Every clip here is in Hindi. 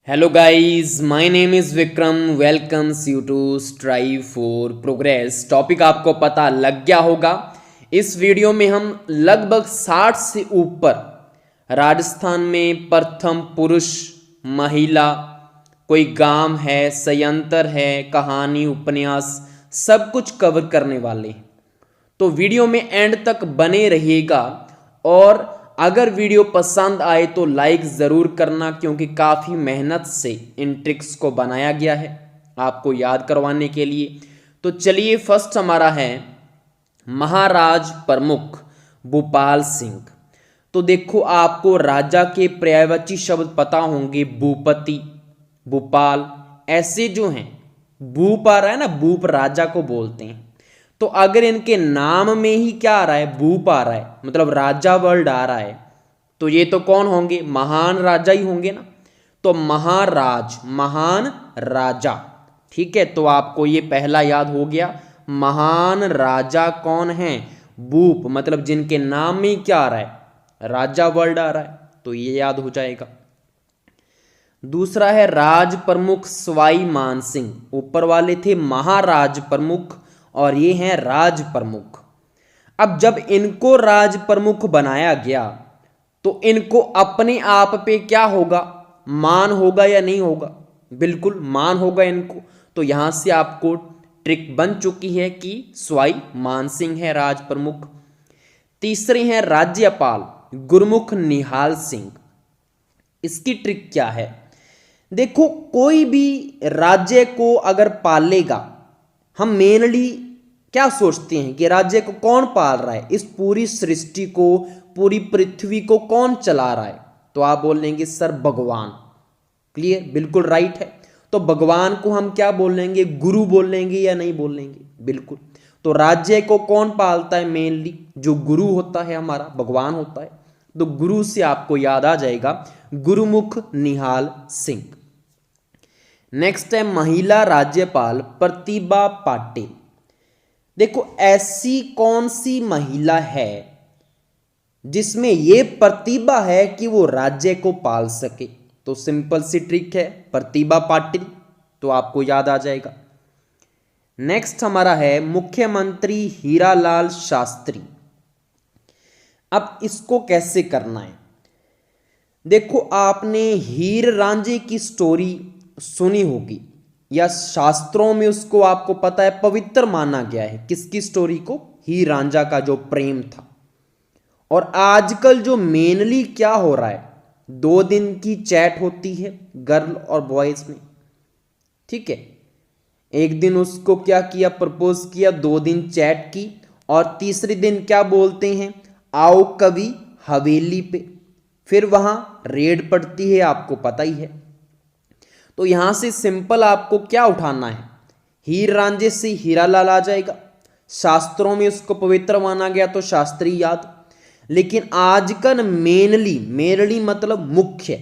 Hello guys, my name is Vikram. Welcomes you to strive for progress. Topic आपको पता लग गया होगा। इस वीडियो में हम लगभग 60 से ऊपर राजस्थान में प्रथम पुरुष, महिला, कोई गांव है, संयंत्र है, कहानी, उपन्यास, सब कुछ कवर करने वाले हैं। तो वीडियो में एंड तक बने रहिएगा और अगर वीडियो पसंद आए तो लाइक ज़रूर करना, क्योंकि काफ़ी मेहनत से इन ट्रिक्स को बनाया गया है आपको याद करवाने के लिए। तो चलिए, फर्स्ट हमारा है महाराज प्रमुख भूपाल सिंह। तो देखो, आपको राजा के पर्यायवाची शब्द पता होंगे, भूपति, भूपाल, ऐसे जो हैं। भूप आ रहा है ना, भूप राजा को बोलते हैं। तो अगर इनके नाम में ही क्या आ रहा है, भूप आ रहा है, मतलब राजा वर्ड आ रहा है, तो ये तो कौन होंगे, महान राजा ही होंगे ना। तो महाराज, महान राजा। ठीक है, तो आपको ये पहला याद हो गया। महान राजा कौन है, भूप, मतलब जिनके नाम में ही क्या आ रहा है, राजा वर्ड आ रहा है, तो ये याद हो जाएगा। दूसरा है राज प्रमुख सवाई मान सिंह। ऊपर वाले थे महाराज प्रमुख और ये हैं राज प्रमुख। अब जब इनको राज प्रमुख बनाया गया तो इनको अपने आप पे क्या होगा, मान होगा या नहीं होगा? बिल्कुल मान होगा इनको। तो यहां से आपको ट्रिक बन चुकी है कि सवाई मान सिंह है राज प्रमुख। तीसरे हैं राज्यपाल गुरमुख निहाल सिंह। इसकी ट्रिक क्या है? देखो, कोई भी राज्य को अगर पालेगा, हम मेनली क्या सोचते हैं कि राज्य को कौन पाल रहा है, इस पूरी सृष्टि को, पूरी पृथ्वी को कौन चला रहा है? तो आप बोलेंगे सर भगवान। क्लियर, बिल्कुल राइट है। तो भगवान को हम क्या बोलेंगे, गुरु बोलेंगे या नहीं बोलेंगे? बिल्कुल। तो राज्य को कौन पालता है? मेनली जो गुरु होता है हमारा, भगवान होता है। तो गुरु से आपको याद आ जाएगा गुरुमुख निहाल सिंह। नेक्स्ट है महिला राज्यपाल प्रतिभा पाटिल। देखो, ऐसी कौन सी महिला है जिसमें यह प्रतिभा है कि वो राज्य को पाल सके? तो सिंपल सी ट्रिक है, प्रतिभा पाटिल, तो आपको याद आ जाएगा। नेक्स्ट हमारा है मुख्यमंत्री हीरालाल शास्त्री। अब इसको कैसे करना है? देखो, आपने हीर रांझे की स्टोरी सुनी होगी या शास्त्रों में उसको आपको पता है पवित्र माना गया है। किसकी स्टोरी को? हीर रांझा का जो प्रेम था। और आजकल जो मेनली क्या हो रहा है, 2 दिन की चैट होती है गर्ल और बॉयज में। ठीक है, एक दिन उसको क्या किया, प्रपोज किया, 2 दिन चैट की, और तीसरे दिन क्या बोलते हैं, आओ कभी हवेली पे। फिर वहां रेड पड़ती है, आपको पता ही है। तो यहां से सिंपल आपको क्या उठाना है, हीर रांझे से हीरालाल आ जाएगा। शास्त्रों में उसको पवित्र माना गया तो शास्त्री याद। लेकिन आजकल मेनली, मेनली मतलब मुख्य,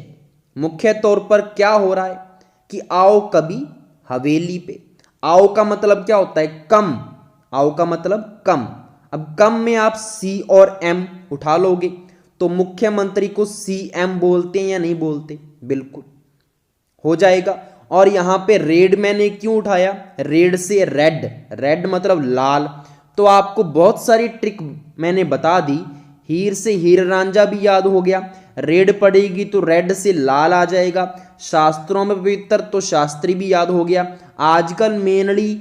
मुख्य तौर पर क्या हो रहा है कि आओ कभी हवेली पे। आओ का मतलब क्या होता है, कम। आओ का मतलब कम। अब कम में आप सी और एम उठा लोगे, तो मुख्यमंत्री को सी एम बोलते हैं या नहीं बोलते? बिल्कुल हो जाएगा। और यहां पे रेड मैंने क्यों उठाया, रेड से रेड, रेड मतलब लाल। तो आपको बहुत सारी ट्रिक मैंने बता दी। हीर से हीर रांझा भी याद हो गया, रेड पड़ेगी तो रेड से लाल आ जाएगा। शास्त्रों में पवित्र तो शास्त्री भी याद हो गया। आजकल मेनली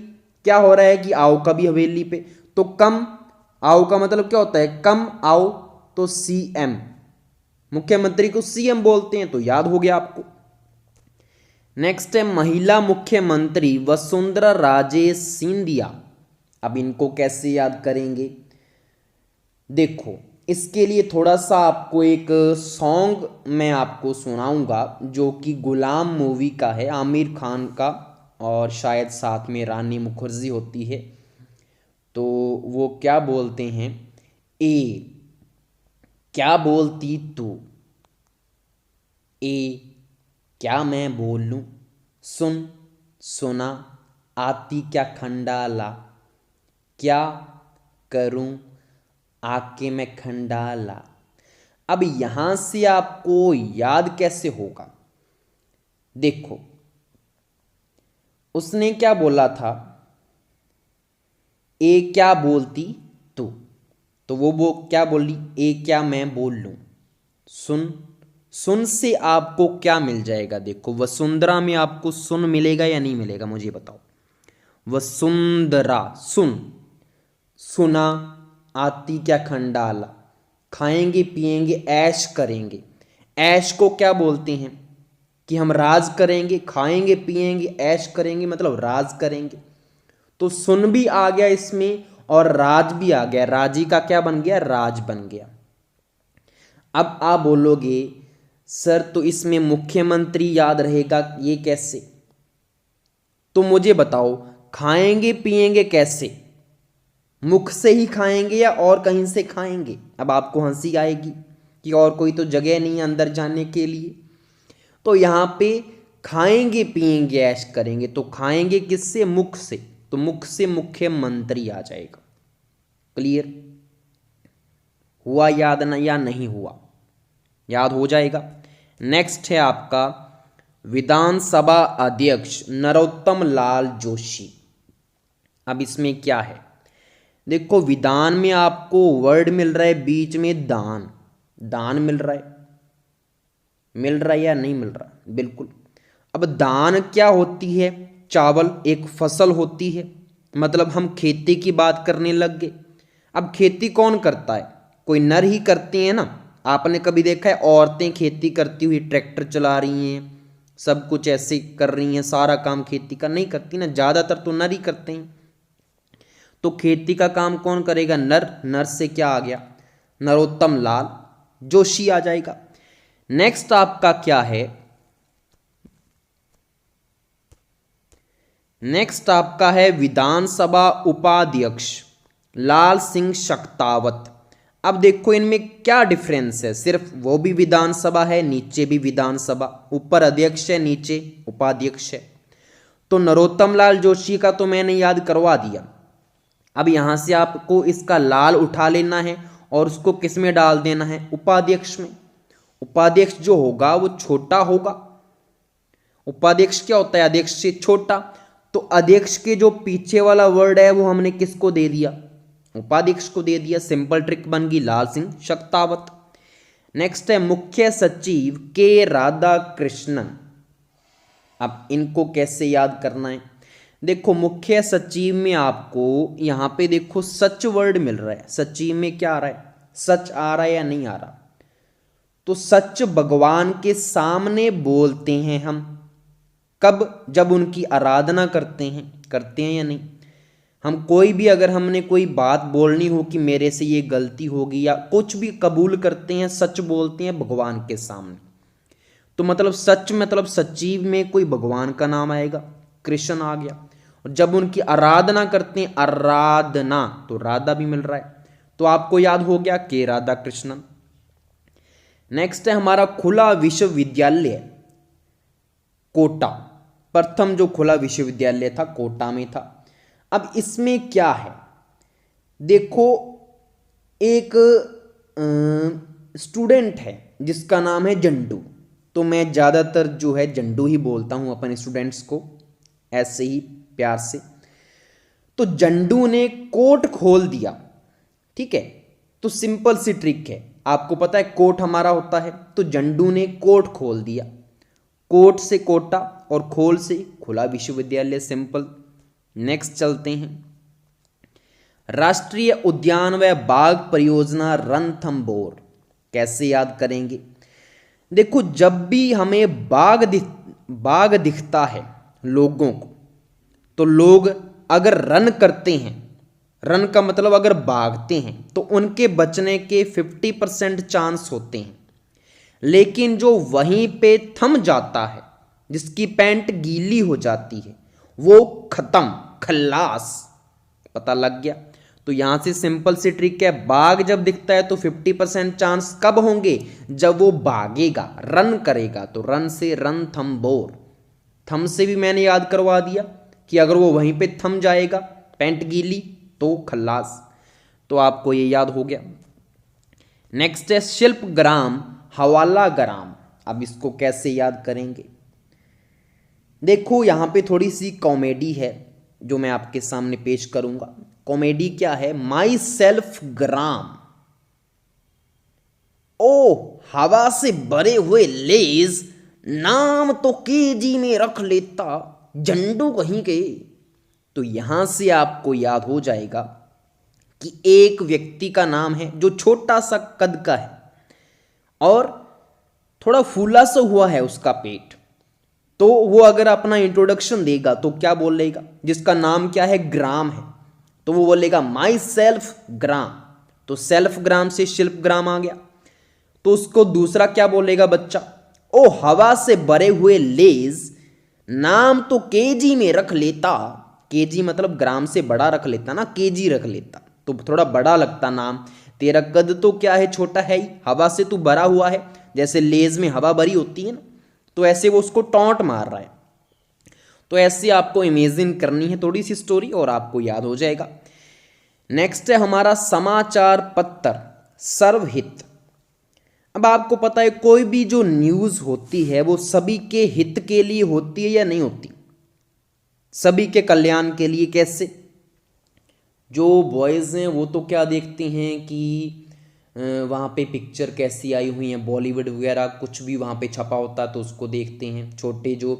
क्या हो रहा है कि आओ कभी हवेली पे, तो कम, आओ का मतलब क्या होता है, कम आओ, तो सी एम, मुख्यमंत्री को सीएम बोलते हैं, तो याद हो गया आपको। नेक्स्ट है महिला मुख्यमंत्री वसुंधरा राजे सिंधिया। अब इनको कैसे याद करेंगे? देखो, इसके लिए थोड़ा सा आपको एक सॉन्ग मैं आपको सुनाऊंगा जो कि गुलाम मूवी का है, आमिर खान का, और शायद साथ में रानी मुखर्जी होती है। तो वो क्या बोलते हैं, ए क्या बोलती तू, ए क्या मैं बोलूं, सुन सुना आती क्या खंडाला, क्या करूं आके मैं खंडाला। अब यहां से आपको याद कैसे होगा? देखो उसने क्या बोला था, ए क्या बोलती तू, तो वो क्या बोली, ए क्या मैं बोल लूं। सुन, सुन से आपको क्या मिल जाएगा, देखो वसुंधरा में आपको सुन मिलेगा या नहीं मिलेगा, मुझे बताओ। वसुंधरा, सुन, सुना, आती क्या खंडाला, खाएंगे पिएंगे ऐश करेंगे। ऐश को क्या बोलते हैं कि हम राज करेंगे, खाएंगे पिएंगे ऐश करेंगे, मतलब राज करेंगे। तो सुन भी आ गया इसमें और राज भी आ गया, राजी का क्या बन गया, राज बन गया। अब आप बोलोगे सर तो इसमें मुख्यमंत्री याद रहेगा, ये कैसे, तो मुझे बताओ खाएंगे पिएंगे कैसे, मुख से ही खाएंगे या और कहीं से खाएंगे। अब आपको हंसी आएगी कि और कोई तो जगह नहीं है अंदर जाने के लिए। तो यहां पे खाएंगे पिएंगे ऐश करेंगे, तो खाएंगे किससे, मुख से, तो मुख से मुख्यमंत्री आ जाएगा। क्लियर हुआ याद ना या नहीं हुआ, याद हो जाएगा। नेक्स्ट है आपका विधानसभा अध्यक्ष नरोत्तम लाल जोशी। अब इसमें क्या है, देखो विधान में आपको वर्ड मिल रहा है, बीच में दान, दान मिल रहा है, मिल रहा है या नहीं मिल रहा, बिल्कुल। अब दान क्या होती है, चावल एक फसल होती है, मतलब हम खेती की बात करने लग गए। अब खेती कौन करता है, कोई नर ही करते हैं ना। आपने कभी देखा है औरतें खेती करती हुई, ट्रैक्टर चला रही हैं, सब कुछ ऐसे कर रही हैं, सारा काम खेती का नहीं करती ना, ज़्यादातर तो नर ही करते हैं। तो खेती का काम कौन करेगा, नर, नर से क्या आ गया, नरोत्तम लाल जोशी आ जाएगा। नेक्स्ट आपका क्या है, नेक्स्ट आपका है विधानसभा उपाध्यक्ष लाल सिंह शक्तावत। अब देखो इनमें क्या डिफरेंस है, सिर्फ वो भी विधानसभा है, नीचे भी विधानसभा, ऊपर अध्यक्ष है नीचे उपाध्यक्ष है। तो नरोत्तम लाल जोशी का तो मैंने याद करवा दिया। अब यहां से आपको इसका लाल उठा लेना है और उसको किस में डाल देना है, उपाध्यक्ष में। उपाध्यक्ष जो होगा वो छोटा होगा, उपाध्यक्ष क्या होता है, अध्यक्ष से छोटा। तो अध्यक्ष के जो पीछे वाला वर्ड है वो हमने किसको दे दिया, उपाध्यक्ष को दे दिया। सिंपल ट्रिक बन गई लाल सिंह शक्तावत। नेक्स्ट है मुख्य सचिव के राधा कृष्णन। अब इनको कैसे याद करना है, देखो मुख्य सचिव में आपको यहां पे देखो सच वर्ड मिल रहा है, सचिव में क्या आ रहा है, सच आ रहा है या नहीं आ रहा। तो सच भगवान के सामने बोलते हैं हम, कब, जब उनकी आराधना करते हैं या नहीं। हम कोई भी अगर हमने कोई बात बोलनी हो कि मेरे से ये गलती होगी या कुछ भी कबूल करते हैं, सच बोलते हैं भगवान के सामने। तो मतलब सच, मतलब सचिव में कोई भगवान का नाम आएगा, कृष्ण आ गया। और जब उनकी आराधना करते हैं, आराधना, तो राधा भी मिल रहा है, तो आपको याद हो गया के राधा कृष्णन। नेक्स्ट है हमारा खुला विश्वविद्यालय कोटा। प्रथम जो खुला विश्वविद्यालय था कोटा में था। अब इसमें क्या है, देखो एक स्टूडेंट है जिसका नाम है जंडू, तो मैं ज़्यादातर जो है जंडू ही बोलता हूं अपने स्टूडेंट्स को, ऐसे ही प्यार से। तो जंडू ने कोट खोल दिया, ठीक है। तो सिंपल सी ट्रिक है, आपको पता है कोट हमारा होता है, तो जंडू ने कोट खोल दिया। कोट से कोटा और खोल से खुला विश्वविद्यालय, सिंपल। नेक्स्ट चलते हैं, राष्ट्रीय उद्यान व बाग परियोजना रणथंभौर कैसे याद करेंगे। देखो जब भी हमें बाग दिखता है लोगों को, तो लोग अगर रन करते हैं, रन का मतलब अगर भागते हैं, तो उनके बचने के 50% चांस होते हैं। लेकिन जो वहीं पे थम जाता है, जिसकी पैंट गीली हो जाती है, वो खत्म, खल्लास, पता लग गया। तो यहां से सिंपल सी ट्रिक है, बाघ जब दिखता है तो 50% चांस कब होंगे, जब वो भागेगा, रन करेगा। तो रन से रणथंभौर, थम से भी मैंने याद करवा दिया कि अगर वो वहीं पे थम जाएगा, पैंट गीली, तो खल्लास। तो आपको ये याद हो गया। नेक्स्ट है शिल्प ग्राम हवाला ग्राम। अब इसको कैसे याद करेंगे, देखो यहाँ पे थोड़ी सी कॉमेडी है जो मैं आपके सामने पेश करूंगा। कॉमेडी क्या है? माई सेल्फ ग्राम, ओ हवा से भरे हुए लेज, नाम तो केजी में रख लेता, झंडू कहीं के। तो यहां से आपको याद हो जाएगा कि एक व्यक्ति का नाम है जो छोटा सा कद का है और थोड़ा फूला सा हुआ है उसका पेट। तो वो अगर अपना इंट्रोडक्शन देगा तो क्या बोलेगा? जिसका नाम क्या है? ग्राम है, तो वो बोलेगा माई सेल्फ ग्राम। तो सेल्फ ग्राम से शिल्प ग्राम आ गया। तो उसको दूसरा क्या बोलेगा बच्चा? ओ हवा से भरे हुए लेज, नाम तो केजी में रख लेता। केजी मतलब ग्राम से बड़ा रख लेता ना, केजी रख लेता तो थोड़ा बड़ा लगता नाम। तेरा कद तो क्या है? छोटा है ही, हवा से तू भरा हुआ है। जैसे लेज में हवा भरी होती है ना, तो ऐसे वो उसको टॉन्ट मार रहा है। तो ऐसे आपको इमेजिन करनी है थोड़ी सी स्टोरी और आपको याद हो जाएगा। नेक्स्ट है हमारा समाचार पत्र सर्वहित। अब आपको पता है कोई भी जो न्यूज़ होती है वो सभी के हित के लिए होती है या नहीं होती? सभी के कल्याण के लिए। कैसे? जो बॉयज़ हैं वो तो क्या देखते हैं कि वहाँ पे पिक्चर कैसी आई हुई हैं, बॉलीवुड वगैरह कुछ भी वहाँ पे छपा होता है तो उसको देखते हैं। छोटे जो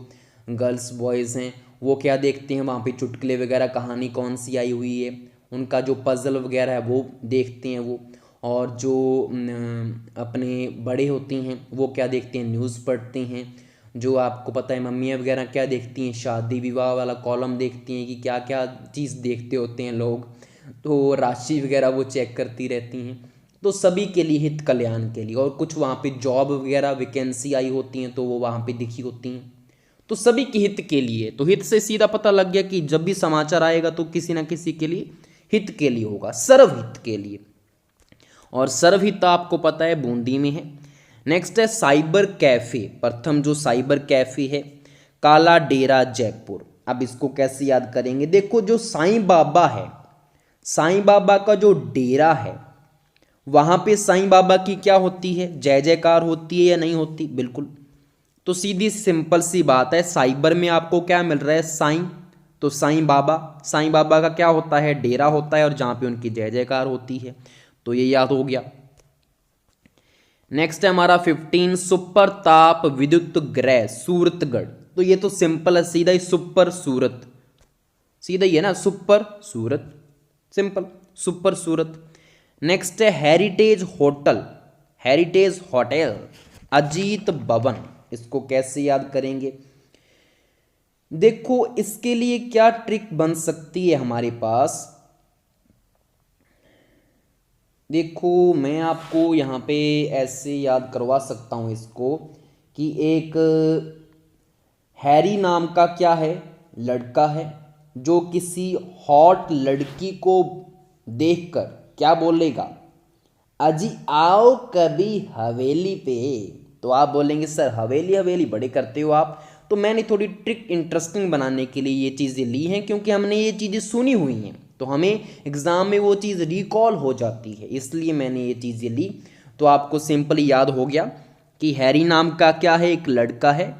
गर्ल्स बॉयज़ हैं वो क्या देखते हैं? वहाँ पे चुटकुले वगैरह, कहानी कौन सी आई हुई है, उनका जो पज़ल वगैरह है वो देखते हैं वो। और जो अपने बड़े होते हैं वो क्या देखते हैं? न्यूज़ पढ़ते हैं। जो आपको पता है मम्मियाँ वगैरह क्या देखती हैं? शादी विवाह वाला कॉलम देखती हैं कि क्या क्या चीज़ देखते होते हैं लोग। तो राशि वगैरह वो चेक करती रहती हैं। तो सभी के लिए, हित कल्याण के लिए। और कुछ वहाँ पे जॉब वगैरह वैकेंसी आई होती हैं तो वो वहाँ पे दिखी होती हैं। तो सभी के हित के लिए। तो हित से सीधा पता लग गया कि जब भी समाचार आएगा तो किसी ना किसी के लिए हित के लिए होगा, सर्वहित के लिए। और सर्वहित आपको पता है बूंदी में है। नेक्स्ट है साइबर कैफे। प्रथम जो साइबर कैफे है काला डेरा जयपुर। अब इसको कैसे याद करेंगे? देखो जो साईं बाबा है, साईं बाबा का जो डेरा है वहां पे साईं बाबा की क्या होती है? जय जयकार होती है या नहीं होती? बिल्कुल। तो सीधी सिंपल सी बात है, साइबर में आपको क्या मिल रहा है? साईं। तो साईं बाबा, साईं बाबा का क्या होता है? डेरा होता है और जहां पे उनकी जय जयकार होती है। तो ये याद हो गया। नेक्स्ट है हमारा 15 सुपर ताप विद्युत ग्रह सूरतगढ़। तो ये तो सिंपल है, सीधा ही सुपर सूरत, सीधा ही है ना, सुपर सूरत, सिंपल सुपर सूरत। नेक्स्ट है heritage hotel, heritage hotel Ajit भवन। इसको कैसे याद करेंगे? देखो इसके लिए क्या ट्रिक बन सकती है हमारे पास। देखो मैं आपको यहाँ पे ऐसे याद करवा सकता हूँ इसको कि एक हैरी नाम का क्या है? लड़का है जो किसी हॉट लड़की को देखकर क्या बोलेगा? अजी आओ कभी हवेली पे। तो आप बोलेंगे सर हवेली हवेली बड़े करते हो आप। तो मैंने थोड़ी ट्रिक इंटरेस्टिंग बनाने के लिए ये चीज़ें ली हैं, क्योंकि हमने ये चीज़ें सुनी हुई हैं तो हमें एग्ज़ाम में वो चीज़ रिकॉल हो जाती है, इसलिए मैंने ये चीज़ें ली। तो आपको सिंपली याद हो गया कि हैरी नाम का क्या है? एक लड़का है,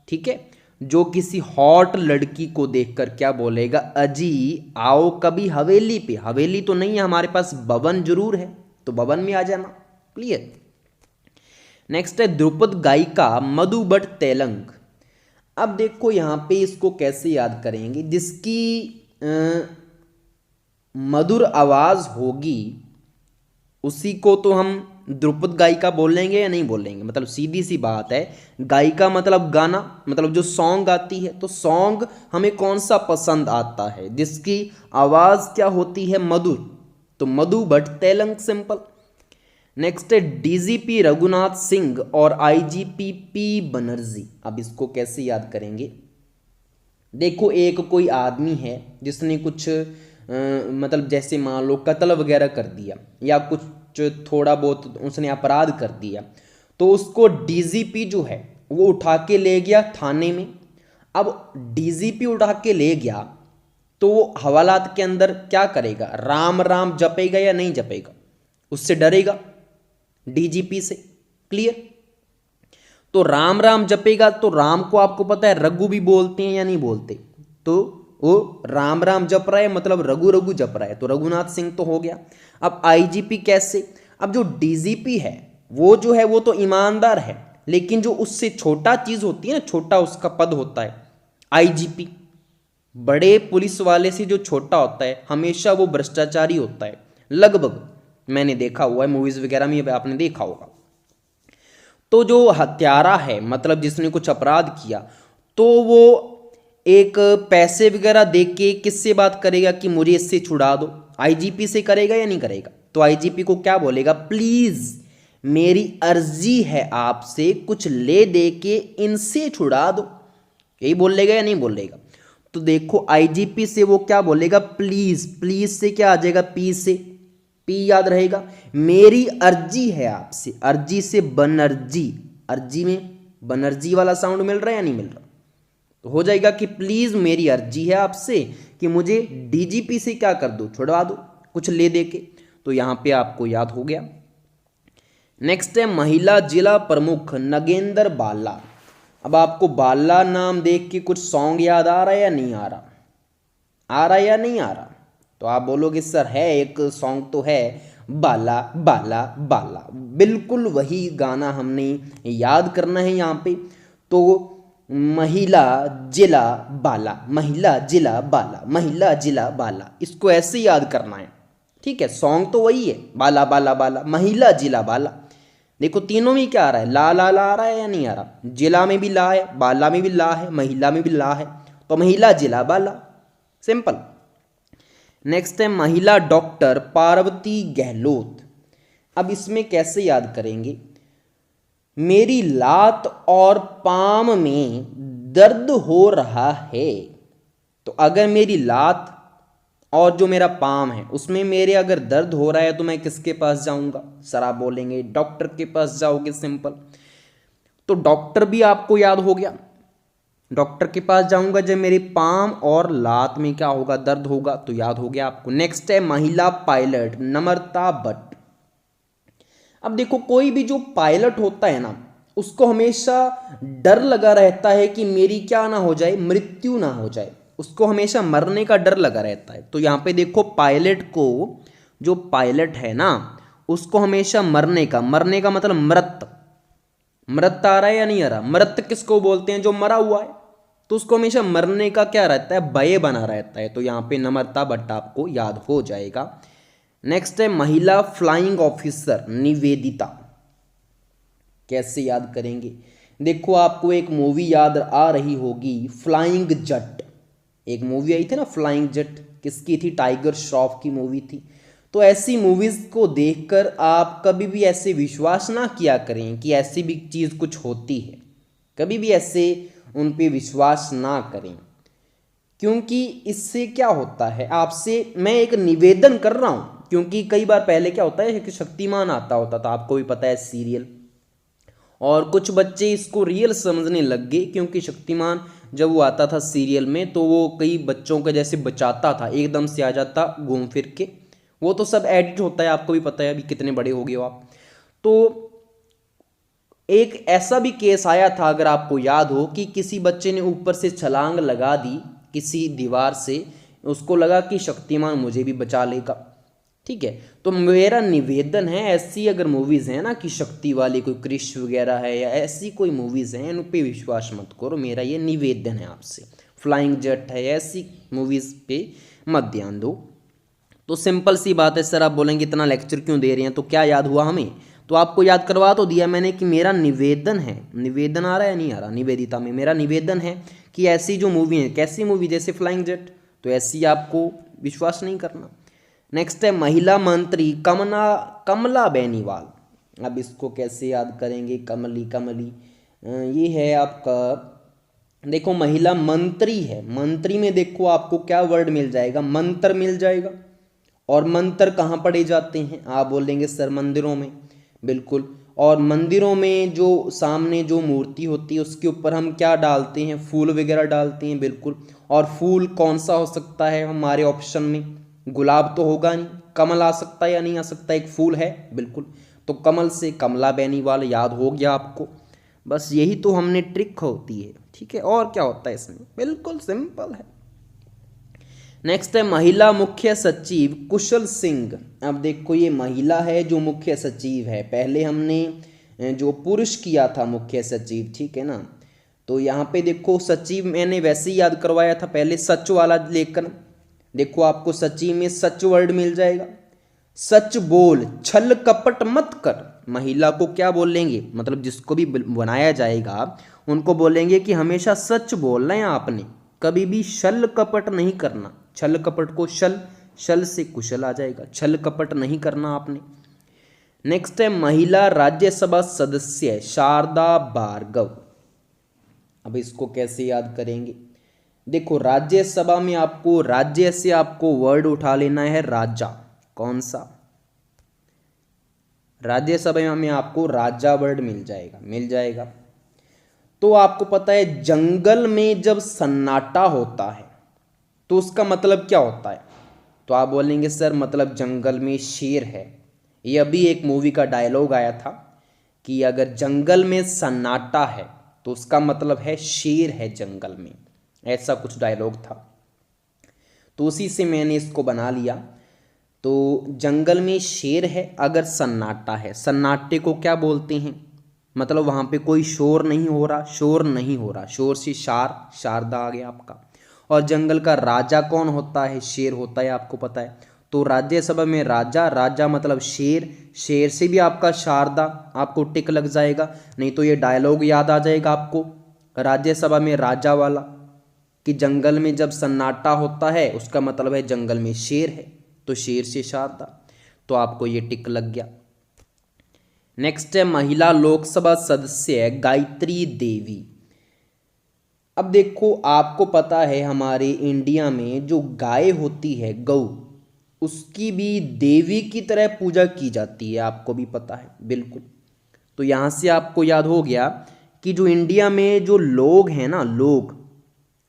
ठीक है, जो किसी हॉट लड़की को देखकर क्या बोलेगा? अजी आओ कभी हवेली पे। हवेली तो नहीं है हमारे पास, भवन जरूर है, तो भवन में आ जाना। क्लियर। नेक्स्ट है ध्रुपद गायिका मधु भट्ट तेलंग। अब देखो यहां पे इसको कैसे याद करेंगे? जिसकी मधुर आवाज होगी उसी को तो हम ध्रुपद गायिका बोलेंगे या नहीं बोलेंगे? मतलब सीधी सी बात है, गायिका मतलब गाना, मतलब जो सॉन्ग गाती है। तो सॉन्ग हमें कौन सा पसंद आता है? जिसकी आवाज क्या होती है? मधुर। तो मधु भट्ट तेलंग, सिंपल। नेक्स्ट है डीजीपी रघुनाथ सिंह और आईजीपी पी बनर्जी। अब इसको कैसे याद करेंगे? देखो एक कोई आदमी है जिसने कुछ मतलब जैसे मान लो कत्ल वगैरह कर दिया या कुछ थोड़ा बहुत उसने अपराध कर दिया, तो उसको डीजीपी जो है वो उठा के ले गया थाने में। अब डीजीपी उठा के ले गया तो वो हवालात के अंदर क्या करेगा? राम राम जपेगा या नहीं जपेगा? उससे डरेगा डीजीपी से। क्लियर। तो तो राम राम जपेगा तो राम को आपको पता है रघु भी बोलते हैं या नहीं बोलते, तो वो राम राम जप रहा है मतलब रघु रघु जप रहा है, तो रघुनाथ सिंह तो हो गया। अब आईजीपी कैसे, अब जो डीजीपी है वो जो है वो तो ईमानदार है, लेकिन जो उससे छोटा चीज होती है ना, छोटा उसका पद होता है आईजीपी, बड़े पुलिस वाले से जो छोटा होता है हमेशा वो भ्रष्टाचारी होता है, लगभग मैंने देखा हुआ है मूवीज वगैरह में, आपने देखा होगा। तो जो हत्यारा है मतलब जिसने कुछ अपराध किया, तो वो एक पैसे वगैरह दे के किससे बात करेगा कि मुझे इससे छुड़ा दो, आईजीपी से करेगा या नहीं करेगा? तो आईजीपी को क्या बोलेगा, प्लीज मेरी अर्जी है आपसे, कुछ ले दे के इनसे छुड़ा दो, यही बोलेगा या नहीं बोलेगा? तो देखो आईजीपी से वो क्या बोलेगा, प्लीज, प्लीज से क्या आ जाएगा, पी से, पी याद रहेगा, मेरी अर्जी है आपसे, अर्जी से बनर्जी, अर्जी में बनर्जी वाला साउंड मिल रहा है या नहीं मिल रहा? तो हो जाएगा कि प्लीज मेरी अर्जी है आपसे कि मुझे डीजीपी से क्या कर दो, छुड़वा दो कुछ ले दे के। तो यहां पे आपको याद हो गया। नेक्स्ट है महिला जिला प्रमुख नगेंद्र बाला। अब आपको बाला नाम देख के कुछ सॉन्ग याद आ रहा है या नहीं आ रहा, आ रहा है या नहीं आ रहा? तो आप बोलोगे सर है एक सॉन्ग तो है, बाला बाला बाला, बिल्कुल वही गाना हमने याद करना है यहाँ पे। तो महिला जिला बाला, महिला जिला बाला, महिला जिला बाला, इसको ऐसे याद करना है, ठीक है? सॉन्ग तो वही है, बाला बाला बाला, महिला जिला बाला। देखो तीनों में क्या आ रहा है, ला ला ला आ रहा है या नहीं आ रहा? जिला में भी ला है, बाला में भी ला है, महिला में भी ला है, तो महिला जिला बाला, सिंपल। नेक्स्ट है महिला डॉक्टर पार्वती गहलोत। अब इसमें कैसे याद करेंगे, मेरी लात और पाम में दर्द हो रहा है, तो अगर मेरी लात और जो मेरा पाम है उसमें मेरे अगर दर्द हो रहा है तो मैं किसके पास जाऊंगा? सर आप बोलेंगे डॉक्टर के पास जाओगे, सिंपल। तो डॉक्टर भी आपको याद हो गया, डॉक्टर के पास जाऊंगा जब मेरे पाम और लात में क्या होगा, दर्द होगा, तो याद हो गया आपको। नेक्स्ट है महिला पायलट नम्रता भट्ट। अब देखो कोई भी जो पायलट होता है ना, उसको हमेशा डर लगा रहता है कि मेरी क्या ना हो जाए, मृत्यु ना हो जाए, उसको हमेशा मरने का डर लगा रहता है। तो यहाँ पे देखो पायलट को, जो पायलट है ना उसको हमेशा मरने का मतलब मृत, मृत आ रहा है या नहीं आ रहा? मृत किसको बोलते हैं, जो मरा हुआ है, तो उसको हमेशा मरने का क्या रहता है, भय बना रहता है। तो यहाँ पे नम्रता भट्ट आपको याद हो जाएगा। नेक्स्ट है महिला फ्लाइंग ऑफिसर निवेदिता। कैसे याद करेंगे, देखो आपको एक मूवी याद आ रही होगी, फ्लाइंग जट, एक मूवी आई थी ना फ्लाइंग जट, किसकी थी, टाइगर श्रॉफ की मूवी थी। तो ऐसी मूवीज को देखकर आप कभी भी ऐसे विश्वास ना किया करें कि ऐसी भी चीज़ कुछ होती है, कभी भी ऐसे उन पे विश्वास ना करें, क्योंकि इससे क्या होता है, आपसे मैं एक निवेदन कर रहा हूँ, क्योंकि कई बार पहले क्या होता है कि शक्तिमान आता होता था, आपको भी पता है सीरियल, और कुछ बच्चे इसको रियल समझने लग गए, क्योंकि शक्तिमान जब वो आता था सीरियल में तो वो कई बच्चों के जैसे बचाता था, एकदम से आ जाता घूम फिर के, वो तो सब एडिट होता है, आपको भी पता है, अभी कितने बड़े हो गए हो आप। तो एक ऐसा भी केस आया था, अगर आपको याद हो, कि किसी बच्चे ने ऊपर से छलांग लगा दी किसी दीवार से, उसको लगा कि शक्तिमान मुझे भी बचा लेगा, ठीक है? तो मेरा निवेदन है, ऐसी अगर मूवीज़ हैं ना कि शक्ति वाली, कोई क्रिश वगैरह है या ऐसी कोई मूवीज़ हैं, इन पे विश्वास मत करो, मेरा ये निवेदन है आपसे। फ्लाइंग जेट है, ऐसी मूवीज़ पे मत ध्यान दो। तो सिंपल सी बात है सर, आप बोलेंगे इतना लेक्चर क्यों दे रहे हैं, तो क्या याद हुआ हमें? तो आपको याद करवा तो दिया मैंने कि मेरा निवेदन है, निवेदन आ रहा है नहीं आ रहा, निवेदिता में मेरा निवेदन है कि ऐसी जो मूवी है, कैसी मूवी, जैसे फ्लाइंग जेट, तो ऐसी आपको विश्वास नहीं करना। नेक्स्ट है महिला मंत्री कमला बेनीवाल। अब इसको कैसे याद करेंगे, कमली कमली, ये है आपका, देखो महिला मंत्री है, मंत्री में देखो आपको क्या वर्ड मिल जाएगा, मंत्र मिल जाएगा। और मंत्र कहाँ पढ़े जाते हैं, आप बोलेंगे सर मंदिरों में, बिल्कुल। और मंदिरों में जो सामने जो मूर्ति होती है उसके ऊपर हम क्या डालते हैं, फूल वगैरह डालते हैं, बिल्कुल। और फूल कौन सा हो सकता है हमारे ऑप्शन में, गुलाब तो होगा नहीं, कमल आ सकता है या नहीं आ सकता, एक फूल है, बिल्कुल। तो कमल से कमला बेनीवाल याद हो गया आपको। बस यही तो हमने ट्रिक होती है, ठीक है। और क्या होता है इसमें, बिल्कुल सिंपल है। नेक्स्ट है महिला मुख्य सचिव कुशल सिंह। अब देखो ये महिला है जो मुख्य सचिव है, पहले हमने जो पुरुष किया था मुख्य सचिव, ठीक है ना। तो यहाँ पे देखो सचिव मैंने वैसे ही याद करवाया था पहले सच वाला लेकर। देखो आपको सचिव में सच वर्ड मिल जाएगा, सच बोल, छल कपट मत कर। महिला को क्या बोलेंगे, मतलब जिसको भी बनाया जाएगा उनको बोलेंगे कि हमेशा सच बोलना है आपने, कभी भी छल कपट नहीं करना। छल कपट को शल, शल से कुशल आ जाएगा, छल कपट नहीं करना आपने। नेक्स्ट है महिला राज्यसभा सदस्य शारदा भार्गव। अब इसको कैसे याद करेंगे, देखो राज्यसभा में आपको राज्य से आपको वर्ड उठा लेना है राजा। कौन सा, राज्यसभा में आपको राजा वर्ड मिल जाएगा। तो आपको पता है जंगल में जब सन्नाटा होता है तो उसका मतलब क्या होता है, तो आप बोलेंगे सर मतलब जंगल में शेर है। ये अभी एक मूवी का डायलॉग आया था कि अगर जंगल में सन्नाटा है तो उसका मतलब है शेर है जंगल में, ऐसा कुछ डायलॉग था। तो उसी से मैंने इसको बना लिया। तो जंगल में शेर है अगर सन्नाटा है, सन्नाटे को क्या बोलते हैं, मतलब वहाँ पे कोई शोर नहीं हो रहा, शोर नहीं हो रहा, शोर से शारदा आ गया आपका। और जंगल का राजा कौन होता है, शेर होता है, आपको पता है। तो राज्यसभा में राजा, राजा मतलब शेर, शेर से भी आपका शारदा, आपको टिक लग जाएगा, नहीं तो ये डायलॉग याद आ जाएगा आपको राज्यसभा में राजा वाला, कि जंगल में जब सन्नाटा होता है उसका मतलब है जंगल में शेर है, तो शेर से शारदा, तो आपको ये टिक लग गया। नेक्स्ट है महिला लोकसभा सदस्य गायत्री देवी। अब देखो आपको पता है हमारे इंडिया में जो गाय होती है गौ, उसकी भी देवी की तरह पूजा की जाती है, आपको भी पता है बिल्कुल। तो यहाँ से आपको याद हो गया कि जो इंडिया में जो लोग हैं ना, लोग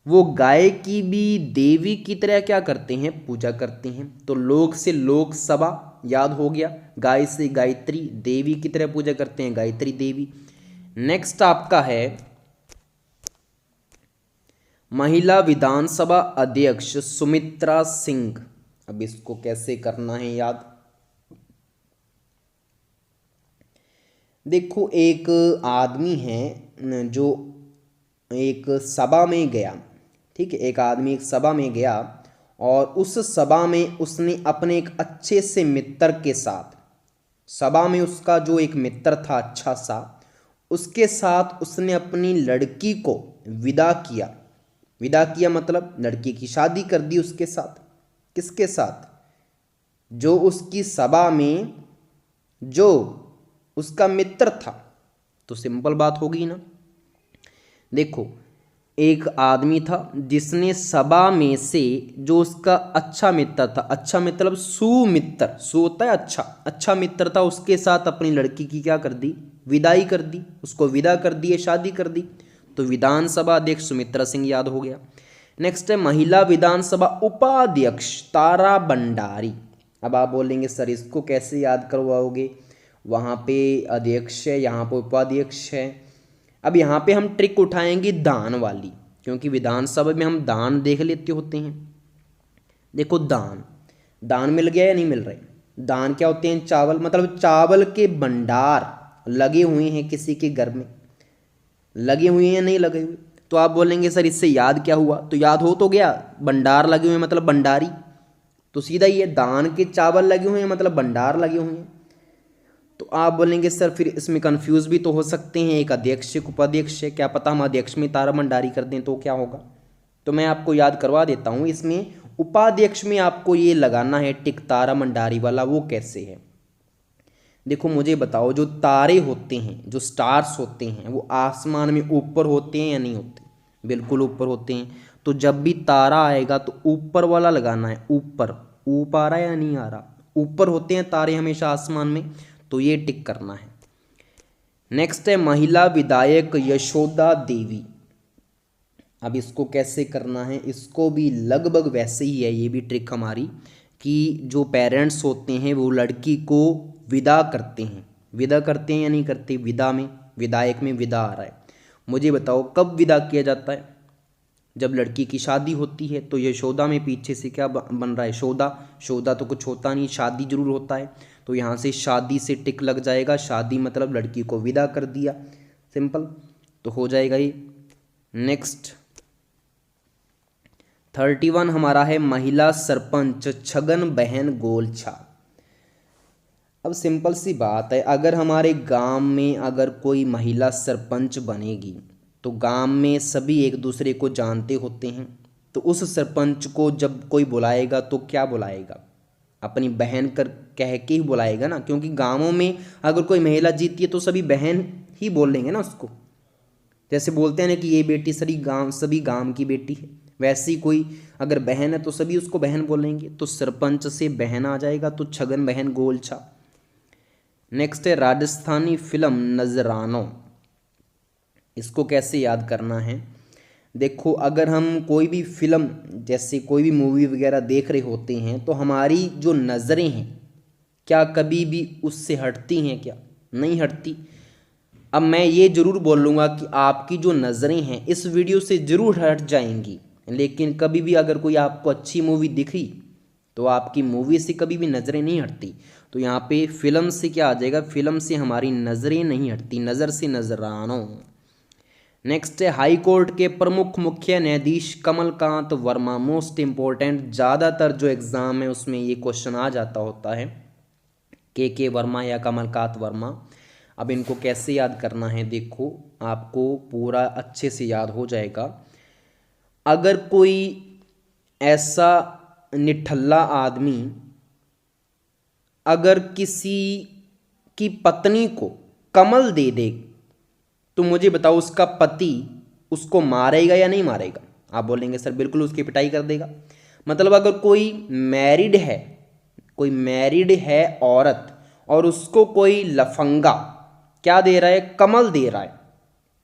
वो गाय की भी देवी की तरह क्या करते हैं, पूजा करते हैं। तो लोक से लोकसभा याद हो गया, गाय से गायत्री, देवी की तरह पूजा करते हैं, गायत्री देवी। नेक्स्ट आपका है महिला विधानसभा अध्यक्ष सुमित्रा सिंह। अब इसको कैसे करना है याद, देखो एक आदमी है जो एक सभा में गया, ठीक है, एक आदमी एक सभा में गया और उस सभा में उसने अपने एक अच्छे से मित्र के साथ, सभा में उसका जो एक मित्र था अच्छा सा, उसके साथ उसने अपनी लड़की को विदा किया। विदा किया मतलब लड़की की शादी कर दी उसके साथ। किसके साथ, जो उसकी सभा में जो उसका मित्र था। तो सिंपल बात होगी ना, देखो एक आदमी था जिसने सभा में से जो उसका अच्छा मित्र था, अच्छा मतलब सुमित्र, सु होता है अच्छा, अच्छा मित्र था, उसके साथ अपनी लड़की की क्या कर दी, विदाई कर दी, उसको विदा कर दी, शादी कर दी। तो विधानसभा अध्यक्ष सुमित्रा सिंह याद हो गया। नेक्स्ट है महिला विधानसभा उपाध्यक्ष तारा भंडारी। अब आप बोलेंगे सर इसको कैसे याद करवाओगे, वहाँ पे अध्यक्ष है, यहाँ पे उपाध्यक्ष है। अब यहाँ पे हम ट्रिक उठाएंगे दान वाली, क्योंकि विधानसभा में हम दान देख लेते होते हैं। देखो दान, दान मिल गया या नहीं मिल रहा है, दान क्या होते हैं, चावल, मतलब चावल के भंडार लगे हुए हैं किसी के घर में, लगे हुए हैं या नहीं लगे हुए। तो आप बोलेंगे सर इससे याद क्या हुआ, तो याद हो तो गया, भंडार लगे हुए हैं मतलब भंडारी, तो सीधा ये दान के चावल लगे हुए हैं मतलब भंडार लगे हुए हैं। तो आप बोलेंगे सर फिर इसमें कंफ्यूज भी तो हो सकते हैं, एक अध्यक्ष एक उपाध्यक्ष है, क्या पता हम अध्यक्ष में तारा भंडारी कर दें तो क्या होगा। तो मैं आपको याद करवा देता हूँ, इसमें उपाध्यक्ष में आपको ये लगाना है टिक तारा भंडारी वाला। वो कैसे है, देखो मुझे बताओ, जो तारे होते हैं, जो स्टार्स होते हैं, वो आसमान में ऊपर होते हैं या नहीं होते, बिल्कुल ऊपर होते हैं। तो जब भी तारा आएगा तो ऊपर वाला लगाना है, ऊपर, ऊपर आ रहा है या नहीं आ रहा, ऊपर होते हैं तारे हमेशा आसमान में, तो ये टिक करना है। नेक्स्ट है महिला विधायक यशोदा देवी। अब इसको कैसे करना है, इसको भी लगभग वैसे ही है, ये भी ट्रिक हमारी, कि जो पेरेंट्स होते हैं वो लड़की को विदा करते हैं, विदा करते हैं या नहीं करते, विदा में विधायक में विदा आ रहा है। मुझे बताओ कब विदा किया जाता है? जब लड़की की शादी होती है। तो यशोदा में पीछे से क्या बन रहा है? शोदा। शोदा तो कुछ होता नहीं, शादी जरूर होता है। तो यहाँ से शादी से टिक लग जाएगा, शादी मतलब लड़की को विदा कर दिया, सिंपल। तो हो जाएगा ये। नेक्स्ट 31 हमारा है महिला सरपंच छगन बहन गोलछा। अब सिंपल सी बात है, अगर हमारे गांव में अगर कोई महिला सरपंच बनेगी तो गांव में सभी एक दूसरे को जानते होते हैं। तो उस सरपंच को जब कोई बुलाएगा तो क्या बुलाएगा? अपनी बहन कर कह के ही बुलाएगा ना, क्योंकि गांवों में अगर कोई महिला जीतती है तो सभी बहन ही बोल लेंगे ना उसको। जैसे बोलते हैं ना कि ये बेटी सभी गांव की बेटी है, वैसे ही कोई अगर बहन है तो सभी उसको बहन बोलेंगे। तो सरपंच से बहन आ जाएगा, तो छगन बहन गोलछा। नेक्स्ट है राजस्थानी फिल्म नजरानो। इसको कैसे याद करना है? देखो, अगर हम कोई भी फिल्म जैसे कोई भी मूवी वगैरह देख रहे होते हैं तो हमारी जो नज़रें हैं क्या कभी भी उससे हटती हैं? क्या नहीं हटती। अब मैं ये ज़रूर बोल लूँगा कि आपकी जो नज़रें हैं इस वीडियो से ज़रूर हट जाएंगी, लेकिन कभी भी अगर कोई आपको अच्छी मूवी दिखी तो आपकी मूवी से कभी भी नज़रें नहीं हटती। तो यहाँ पे फिल्म से क्या आ जाएगा? फिल्म से हमारी नज़रें नहीं हटती, नज़र से नजरानो। नेक्स्ट है हाई कोर्ट के प्रमुख मुख्य न्यायाधीश कमलकांत वर्मा। मोस्ट इम्पोर्टेंट, ज़्यादातर जो एग्ज़ाम है उसमें ये क्वेश्चन आ जाता होता है, के वर्मा या कमलकांत वर्मा। अब इनको कैसे याद करना है? देखो, आपको पूरा अच्छे से याद हो जाएगा। अगर कोई ऐसा निठल्ला आदमी अगर किसी की पत्नी को कमल दे दे तो मुझे बताओ उसका पति उसको मारेगा या नहीं मारेगा? आप बोलेंगे सर बिल्कुल उसकी पिटाई कर देगा। मतलब अगर कोई मैरिड है औरत और उसको कोई लफंगा क्या दे रहा है? कमल दे रहा है,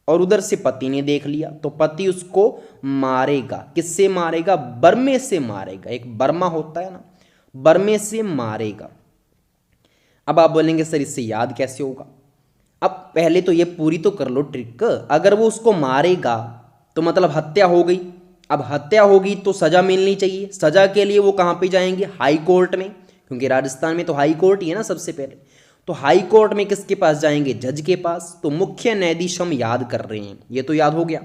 और उधर से पति ने देख लिया तो पति उसको मारेगा। किससे मारेगा? बर्मे से मारेगा। एक बर्मा होता है ना, बर्मे से मारेगा। अब आप बोलेंगे सर इससे याद कैसे होगा? अब पहले तो ये पूरी तो कर लो ट्रिक। अगर वो उसको मारेगा तो मतलब हत्या हो गई। अब हत्या होगी तो सजा मिलनी चाहिए। सजा के लिए वो कहाँ पे जाएंगे? हाई कोर्ट में, क्योंकि राजस्थान में तो हाई कोर्ट ही है ना सबसे पहले। तो हाई कोर्ट में किसके पास जाएंगे? जज के पास। तो मुख्य न्यायाधीश हम याद कर रहे हैं, ये तो याद हो गया।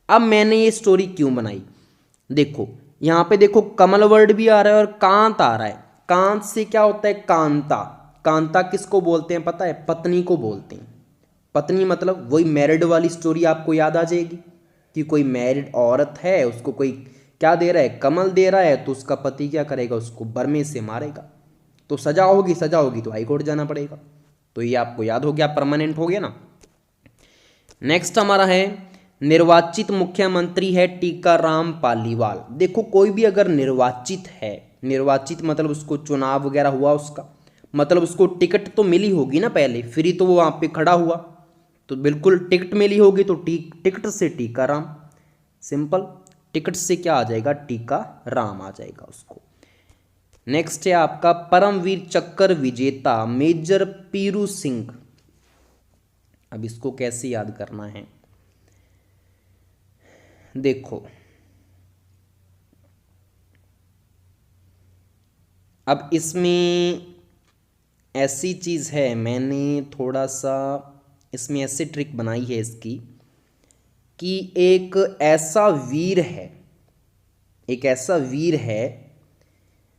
अब मैंने ये स्टोरी क्यों बनाई? देखो यहाँ पे देखो, कमल वर्ड भी आ रहा है और कांत आ रहा है। कांत से क्या होता है? कांता। कांता किसको बोलते हैं पता है? पत्नी को बोलते हैं। पत्नी मतलब वही मैरिड वाली स्टोरी आपको याद आ जाएगी कि कोई मैरिड औरत है, उसको कोई क्या दे रहा है? कमल दे रहा है, तो उसका पति क्या करेगा? उसको बर्मे से मारेगा। तो सजा होगी तो हाईकोर्ट जाना पड़ेगा। तो ये आपको याद हो गया, परमानेंट हो गया ना। नेक्स्ट हमारा है निर्वाचित मुख्यमंत्री है टीकाराम पालीवाल। देखो, कोई भी अगर निर्वाचित है, निर्वाचित मतलब उसको चुनाव वगैरह हुआ, उसका मतलब उसको टिकट तो मिली होगी ना पहले, फिर ही तो वो वहां पे खड़ा हुआ। तो बिल्कुल टिकट मिली होगी, तो टिकट से टीकाराम, सिंपल। टिकट से क्या आ जाएगा? टीकाराम आ जाएगा उसको। नेक्स्ट है आपका परमवीर चक्र विजेता मेजर पीरू सिंह। अब इसको कैसे याद करना है? देखो, अब इसमें ऐसी चीज़ है, मैंने थोड़ा सा इसमें ऐसे ट्रिक बनाई है इसकी कि एक ऐसा वीर है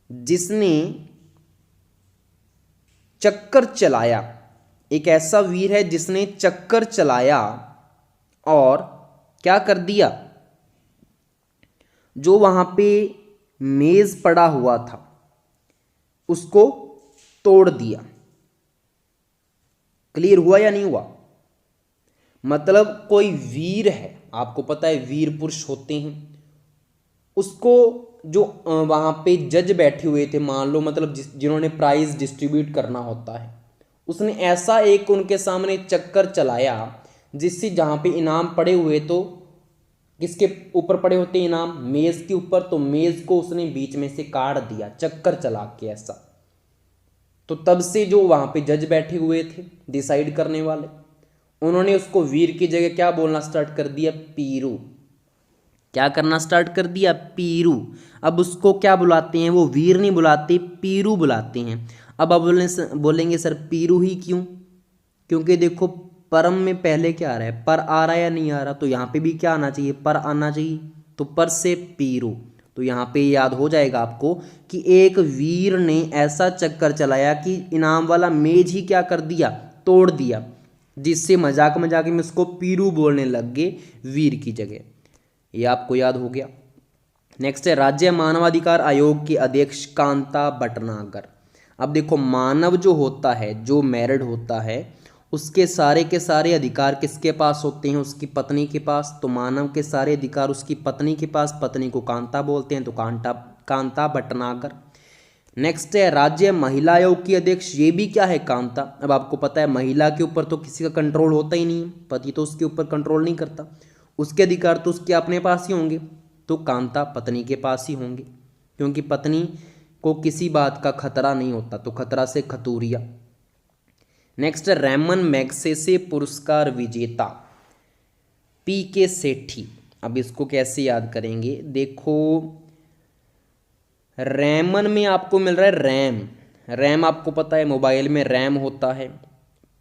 जिसने चक्कर चलाया। एक ऐसा वीर है जिसने चक्कर चलाया और क्या कर दिया? जो वहां पे मेज पड़ा हुआ था उसको तोड़ दिया। क्लियर हुआ या नहीं हुआ? मतलब कोई वीर है, आपको पता है वीर पुरुष होते हैं, उसको जो वहां पे जज बैठे हुए थे, मान लो मतलब जिन्होंने प्राइज डिस्ट्रीब्यूट करना होता है, उसने ऐसा एक उनके सामने चक्कर चलाया जिससे जहां पे इनाम पड़े हुए, तो किसके ऊपर पड़े होते इनाम? मेज के ऊपर। तो मेज को उसने बीच में से काट दिया चक्कर चला के ऐसा। तो तब से जो वहां पे जज बैठे हुए थे डिसाइड करने वाले, उन्होंने उसको वीर की जगह क्या बोलना स्टार्ट कर दिया, पीरू। क्या करना स्टार्ट कर दिया, पीरू। अब उसको क्या बुलाते हैं, वो वीर नहीं बुलाते, पीरू बुलाते हैं। अब आप बोलेंगे सर पीरू ही क्यों, क्योंकि देखो परम में पहले क्या आ रहा है, पर आ रहा है या नहीं आ रहा, तो यहाँ पे भी क्या आना चाहिए, पर आना चाहिए, तो पर से पीरू। तो यहाँ पे याद हो जाएगा आपको कि एक वीर ने ऐसा चक्कर चलाया कि इनाम वाला मेज ही क्या कर दिया, तोड़ दिया, जिससे मजाक मजाक में उसको पीरू बोलने लग गए वीर की जगह। ये आपको याद हो गया। नेक्स्ट है राज्य मानवाधिकार आयोग के अध्यक्ष कांता भटनागर। अब देखो मानव जो होता है, जो मैरिड होता है, उसके सारे के सारे अधिकार किसके पास होते हैं, उसकी पत्नी के पास। तो मानव के सारे अधिकार उसकी पत्नी के पास, पत्नी को कांता बोलते हैं, तो कांता भटनागर। नेक्स्ट है राज्य महिला आयोग की अध्यक्ष, ये भी क्या है, कांता। अब आपको पता है महिला के ऊपर तो किसी का कंट्रोल होता ही नहीं है, पति तो उसके ऊपर कंट्रोल नहीं करता, उसके अधिकार तो उसके अपने पास ही होंगे, तो कांता पत्नी के पास ही होंगे, क्योंकि पत्नी को किसी बात का खतरा नहीं होता, तो खतरा से खतूरिया। नेक्स्ट रैमन मैग्सेसे पुरस्कार विजेता पीके सेठी। अब इसको कैसे याद करेंगे, देखो रैमन में आपको मिल रहा है रैम। रैम आपको पता है मोबाइल में रैम होता है,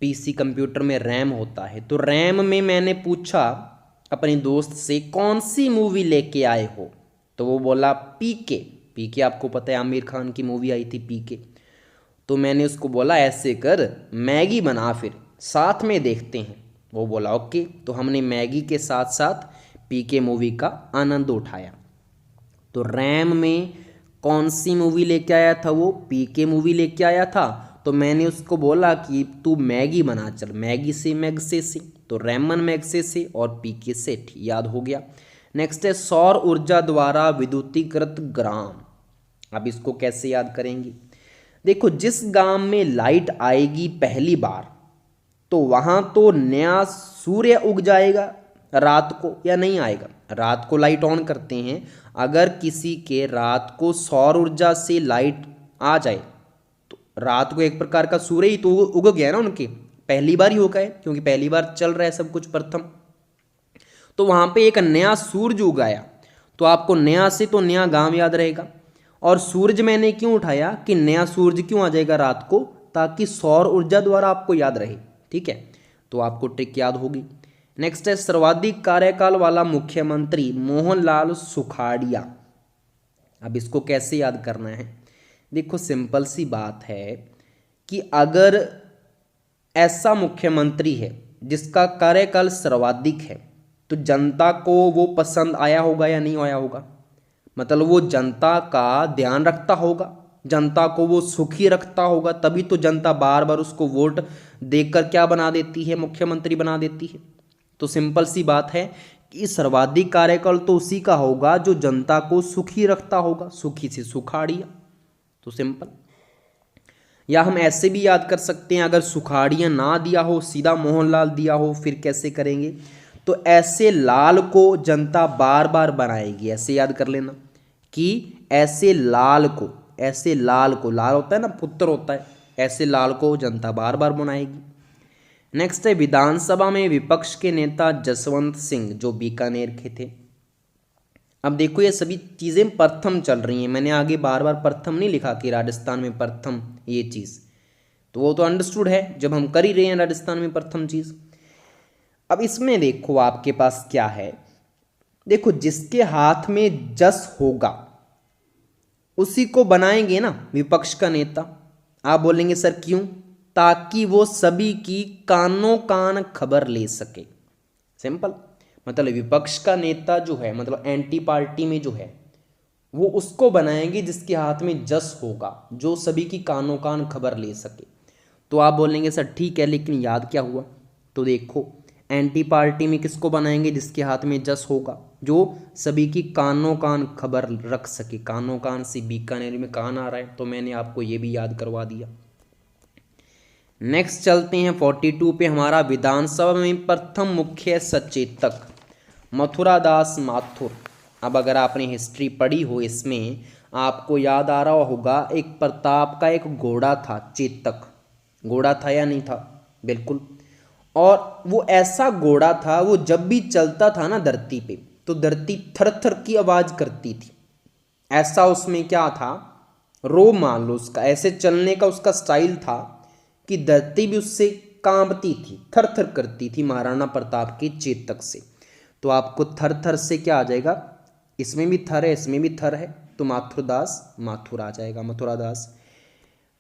पीसी कंप्यूटर में रैम होता है। तो रैम में मैंने पूछा अपने दोस्त से कौन सी मूवी लेके आए हो, तो वो बोला पीके। पीके आपको पता है आमिर खान की मूवी आई थी पीके। तो मैंने उसको बोला ऐसे कर मैगी बना, फिर साथ में देखते हैं। वो बोला ओके। तो हमने मैगी के साथ साथ पीके मूवी का आनंद उठाया। तो रैम में कौन सी मूवी लेके आया था, वो पीके मूवी लेके आया था। तो मैंने उसको बोला कि तू मैगी बना चल, मैगी से मैग्सेसे, तो रैमन मैग्सेसे और पीके सेठ, याद हो गया। नेक्स्ट है सौर ऊर्जा द्वारा विद्युतीकृत ग्राम। अब इसको कैसे याद करेंगे, देखो जिस गांव में लाइट आएगी पहली बार, तो वहां तो नया सूर्य उग जाएगा रात को, या नहीं आएगा। रात को लाइट ऑन करते हैं, अगर किसी के रात को सौर ऊर्जा से लाइट आ जाए तो रात को एक प्रकार का सूर्य ही तो उग गया ना उनके, पहली बार ही होगा है, क्योंकि पहली बार चल रहा है सब कुछ प्रथम। तो वहां पे एक नया सूरज उगाया, तो आपको नया से तो नया गांव याद रहेगा। और सूरज मैंने क्यों उठाया कि नया सूरज क्यों आ जाएगा रात को, ताकि सौर ऊर्जा द्वारा आपको याद रहे, ठीक है। तो आपको ट्रिक याद होगी। नेक्स्ट है सर्वाधिक कार्यकाल वाला मुख्यमंत्री मोहनलाल सुखाड़िया। अब इसको कैसे याद करना है, देखो सिंपल सी बात है कि अगर ऐसा मुख्यमंत्री है जिसका कार्यकाल सर्वाधिक है, तो जनता को वो पसंद आया होगा या नहीं आया होगा, मतलब वो जनता का ध्यान रखता होगा, जनता को वो सुखी रखता होगा, तभी तो जनता बार बार उसको वोट देकर क्या बना देती है, मुख्यमंत्री बना देती है। तो सिंपल सी बात है कि सर्वाधिक कार्यकाल तो उसी का होगा जो जनता को सुखी रखता होगा, सुखी से सुखाड़िया। तो सिंपल, या हम ऐसे भी याद कर सकते हैं, अगर सुखाड़िया ना दिया हो, सीधा मोहनलाल दिया हो, फिर कैसे करेंगे, तो ऐसे लाल को जनता बार बार बनाएगी। ऐसे याद कर लेना कि ऐसे लाल को, ऐसे लाल को, लाल होता है ना पुत्र होता है, ऐसे लाल को जनता बार बार बनाएगी। नेक्स्ट है विधानसभा में विपक्ष के नेता जसवंत सिंह, जो बीकानेर के थे। अब देखो ये सभी चीज़ें प्रथम चल रही हैं, मैंने आगे बार बार प्रथम नहीं लिखा कि राजस्थान में प्रथम ये चीज़, तो वो तो अंडरस्टूड है जब हम कर ही रहे हैं राजस्थान में प्रथम चीज़। अब इसमें देखो आपके पास क्या है, देखो जिसके हाथ में जस होगा उसी को बनाएंगे ना विपक्ष का नेता। आप बोलेंगे सर क्यों, ताकि वो सभी की कानों कान खबर ले सके। सिंपल, मतलब विपक्ष का नेता जो है, मतलब एंटी पार्टी में जो है, वो उसको बनाएंगे जिसके हाथ में जस होगा, जो सभी की कानों कान खबर ले सके। तो आप बोलेंगे सर ठीक है, लेकिन याद क्या हुआ, तो देखो एंटी पार्टी में किसको बनाएंगे, जिसके हाथ में जस होगा, जो सभी की कानों कान खबर रख सके। कानों कान से बीकानेर में कान आ रहा है, तो मैंने आपको ये भी याद करवा दिया। नेक्स्ट चलते हैं 42 पे, हमारा विधानसभा में प्रथम मुख्य सचेतक मथुरा दास माथुर। अब अगर आपने हिस्ट्री पढ़ी हो, इसमें आपको याद आ रहा होगा एक प्रताप का एक घोड़ा था, चेतक, घोड़ा था या नहीं था, बिल्कुल। और वो ऐसा घोड़ा था, वो जब भी चलता था ना धरती पे तो धरती थर थर की आवाज करती थी। ऐसा उसमें क्या था, रो मान लो उसका, ऐसे चलने का उसका स्टाइल था कि धरती भी उससे कांपती थी, थर थर करती थी महाराणा प्रताप के चेतक से। तो आपको थर थर से क्या आ जाएगा, इसमें भी थर है इसमें भी थर है, तो माथुरदास माथुर आ जाएगा, मथुरादास।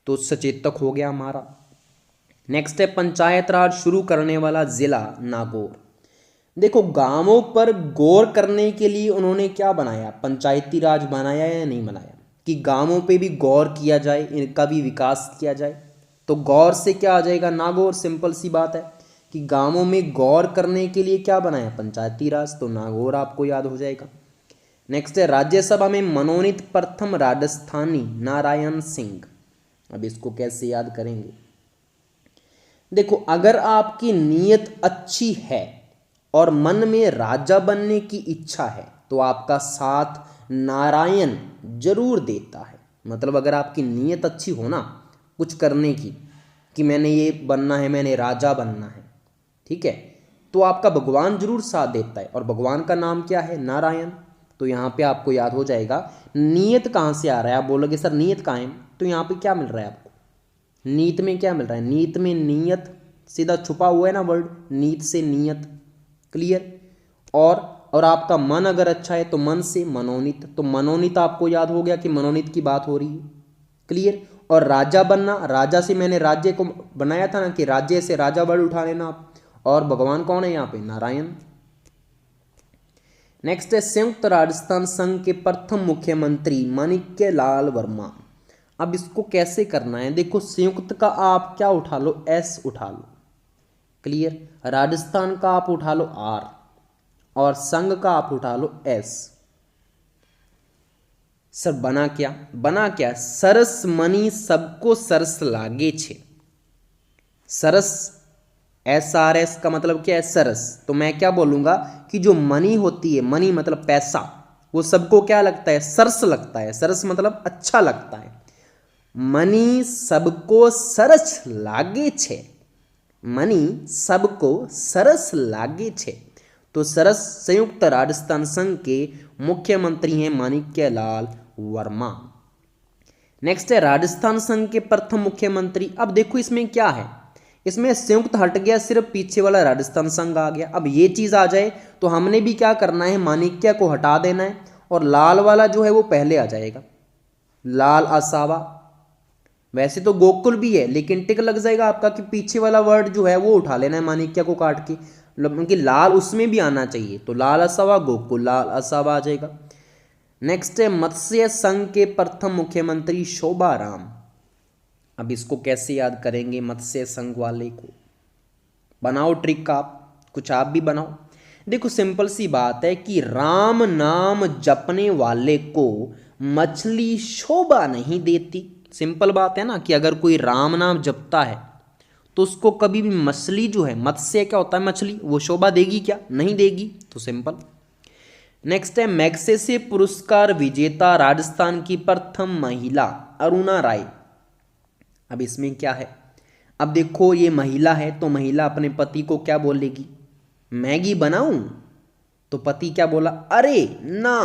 तो सचेतक हो गया हमारा। नेक्स्ट है पंचायत राज शुरू करने वाला जिला नागौर। देखो गांवों पर गौर करने के लिए उन्होंने क्या बनाया, पंचायती राज बनाया या नहीं बनाया, कि गांवों पे भी गौर किया जाए, इनका भी विकास किया जाए। तो गौर से क्या आ जाएगा, नागौर। सिंपल सी बात है कि गांवों में गौर करने के लिए क्या बनाया, पंचायती राज, तो नागौर आपको याद हो जाएगा। नेक्स्ट है राज्यसभा में मनोनीत प्रथम राजस्थानी नारायण सिंह। अब इसको कैसे याद करेंगे, देखो अगर आपकी नीयत अच्छी है और मन में राजा बनने की इच्छा है तो आपका साथ नारायण जरूर देता है। मतलब अगर आपकी नीयत अच्छी हो ना कुछ करने की, कि मैंने ये बनना है, मैंने राजा बनना है, ठीक है, तो आपका भगवान जरूर साथ देता है। और भगवान का नाम क्या है, नारायण। तो यहाँ पे आपको याद हो जाएगा नीयत कहाँ से आ रहा है। आप बोलोगे सर नीयत कहाँ है, तो यहाँ पे क्या मिल रहा है आपको, नीत में क्या मिल रहा है, नीत में नियत सीधा छुपा हुआ है ना वर्ड, नीत से नियत, क्लियर। और आपका मन अगर अच्छा है तो मन से मनोनीत, तो मनोनीत आपको याद हो गया कि मनोनीत की बात हो रही है, क्लियर। और राजा बनना, राजा से मैंने राज्य को बनाया था ना कि राज्य से राजा वर्ड उठा लेना आप। और भगवान कौन है यहाँ पे, नारायण। नेक्स्ट है संयुक्त राजस्थान संघ के प्रथम मुख्यमंत्री माणिक्य लाल वर्मा। अब इसको कैसे करना है, देखो संयुक्त का आप क्या उठा लो, एस उठा लो, क्लियर। राजस्थान का आप उठा लो आर, और संघ का आप उठा लो एस। सर बना क्या, बना क्या, सरस मनी सबको सरस लागे छे। सरस, एस आर एस का मतलब क्या है, सरस। तो मैं क्या बोलूंगा कि जो मनी होती है, मनी मतलब पैसा, वो सबको क्या लगता है, सरस लगता है। सरस मतलब अच्छा लगता है। मनी सबको सरस लागे छे, मनी सबको सरस लागे छे। तो सरस संयुक्त राजस्थान संघ के मुख्यमंत्री हैं माणिक्य लाल वर्मा। नेक्स्ट है राजस्थान संघ के प्रथम मुख्यमंत्री। अब देखो इसमें क्या है, इसमें संयुक्त हट गया, सिर्फ पीछे वाला राजस्थान संघ आ गया। अब ये चीज आ जाए तो हमने भी क्या करना है, माणिक्य को हटा देना है, और लाल वाला जो है वो पहले आ जाएगा, लाल असावा। वैसे तो गोकुल भी है लेकिन टिक लग जाएगा आपका कि पीछे वाला वर्ड जो है वो उठा लेना है माणिक्य को काट के, क्योंकि लाल उसमें भी आना चाहिए। तो लाल असावा गोकुल, लाल असावा आ जाएगा। नेक्स्ट है मत्स्य संघ के प्रथम मुख्यमंत्री शोभाराम। अब इसको कैसे याद करेंगे, मत्स्य संघ वाले को बनाओ ट्रिक, आप कुछ आप भी बनाओ। देखो सिंपल सी बात है कि राम नाम जपने वाले को मछली शोभा नहीं देती। सिंपल बात है ना कि अगर कोई राम नाम जपता है तो उसको कभी भी मछली जो है, मत्स्य क्या होता है मछली, वो शोभा देगी क्या, नहीं देगी। तो सिंपल। नेक्स्ट है मैग्सेसे पुरस्कार विजेता राजस्थान की प्रथम महिला अरुणा राय। अब इसमें क्या है, अब देखो ये महिला है तो महिला अपने पति को क्या बोलेगी, मैगी बनाऊं, तो पति क्या बोला, अरे ना,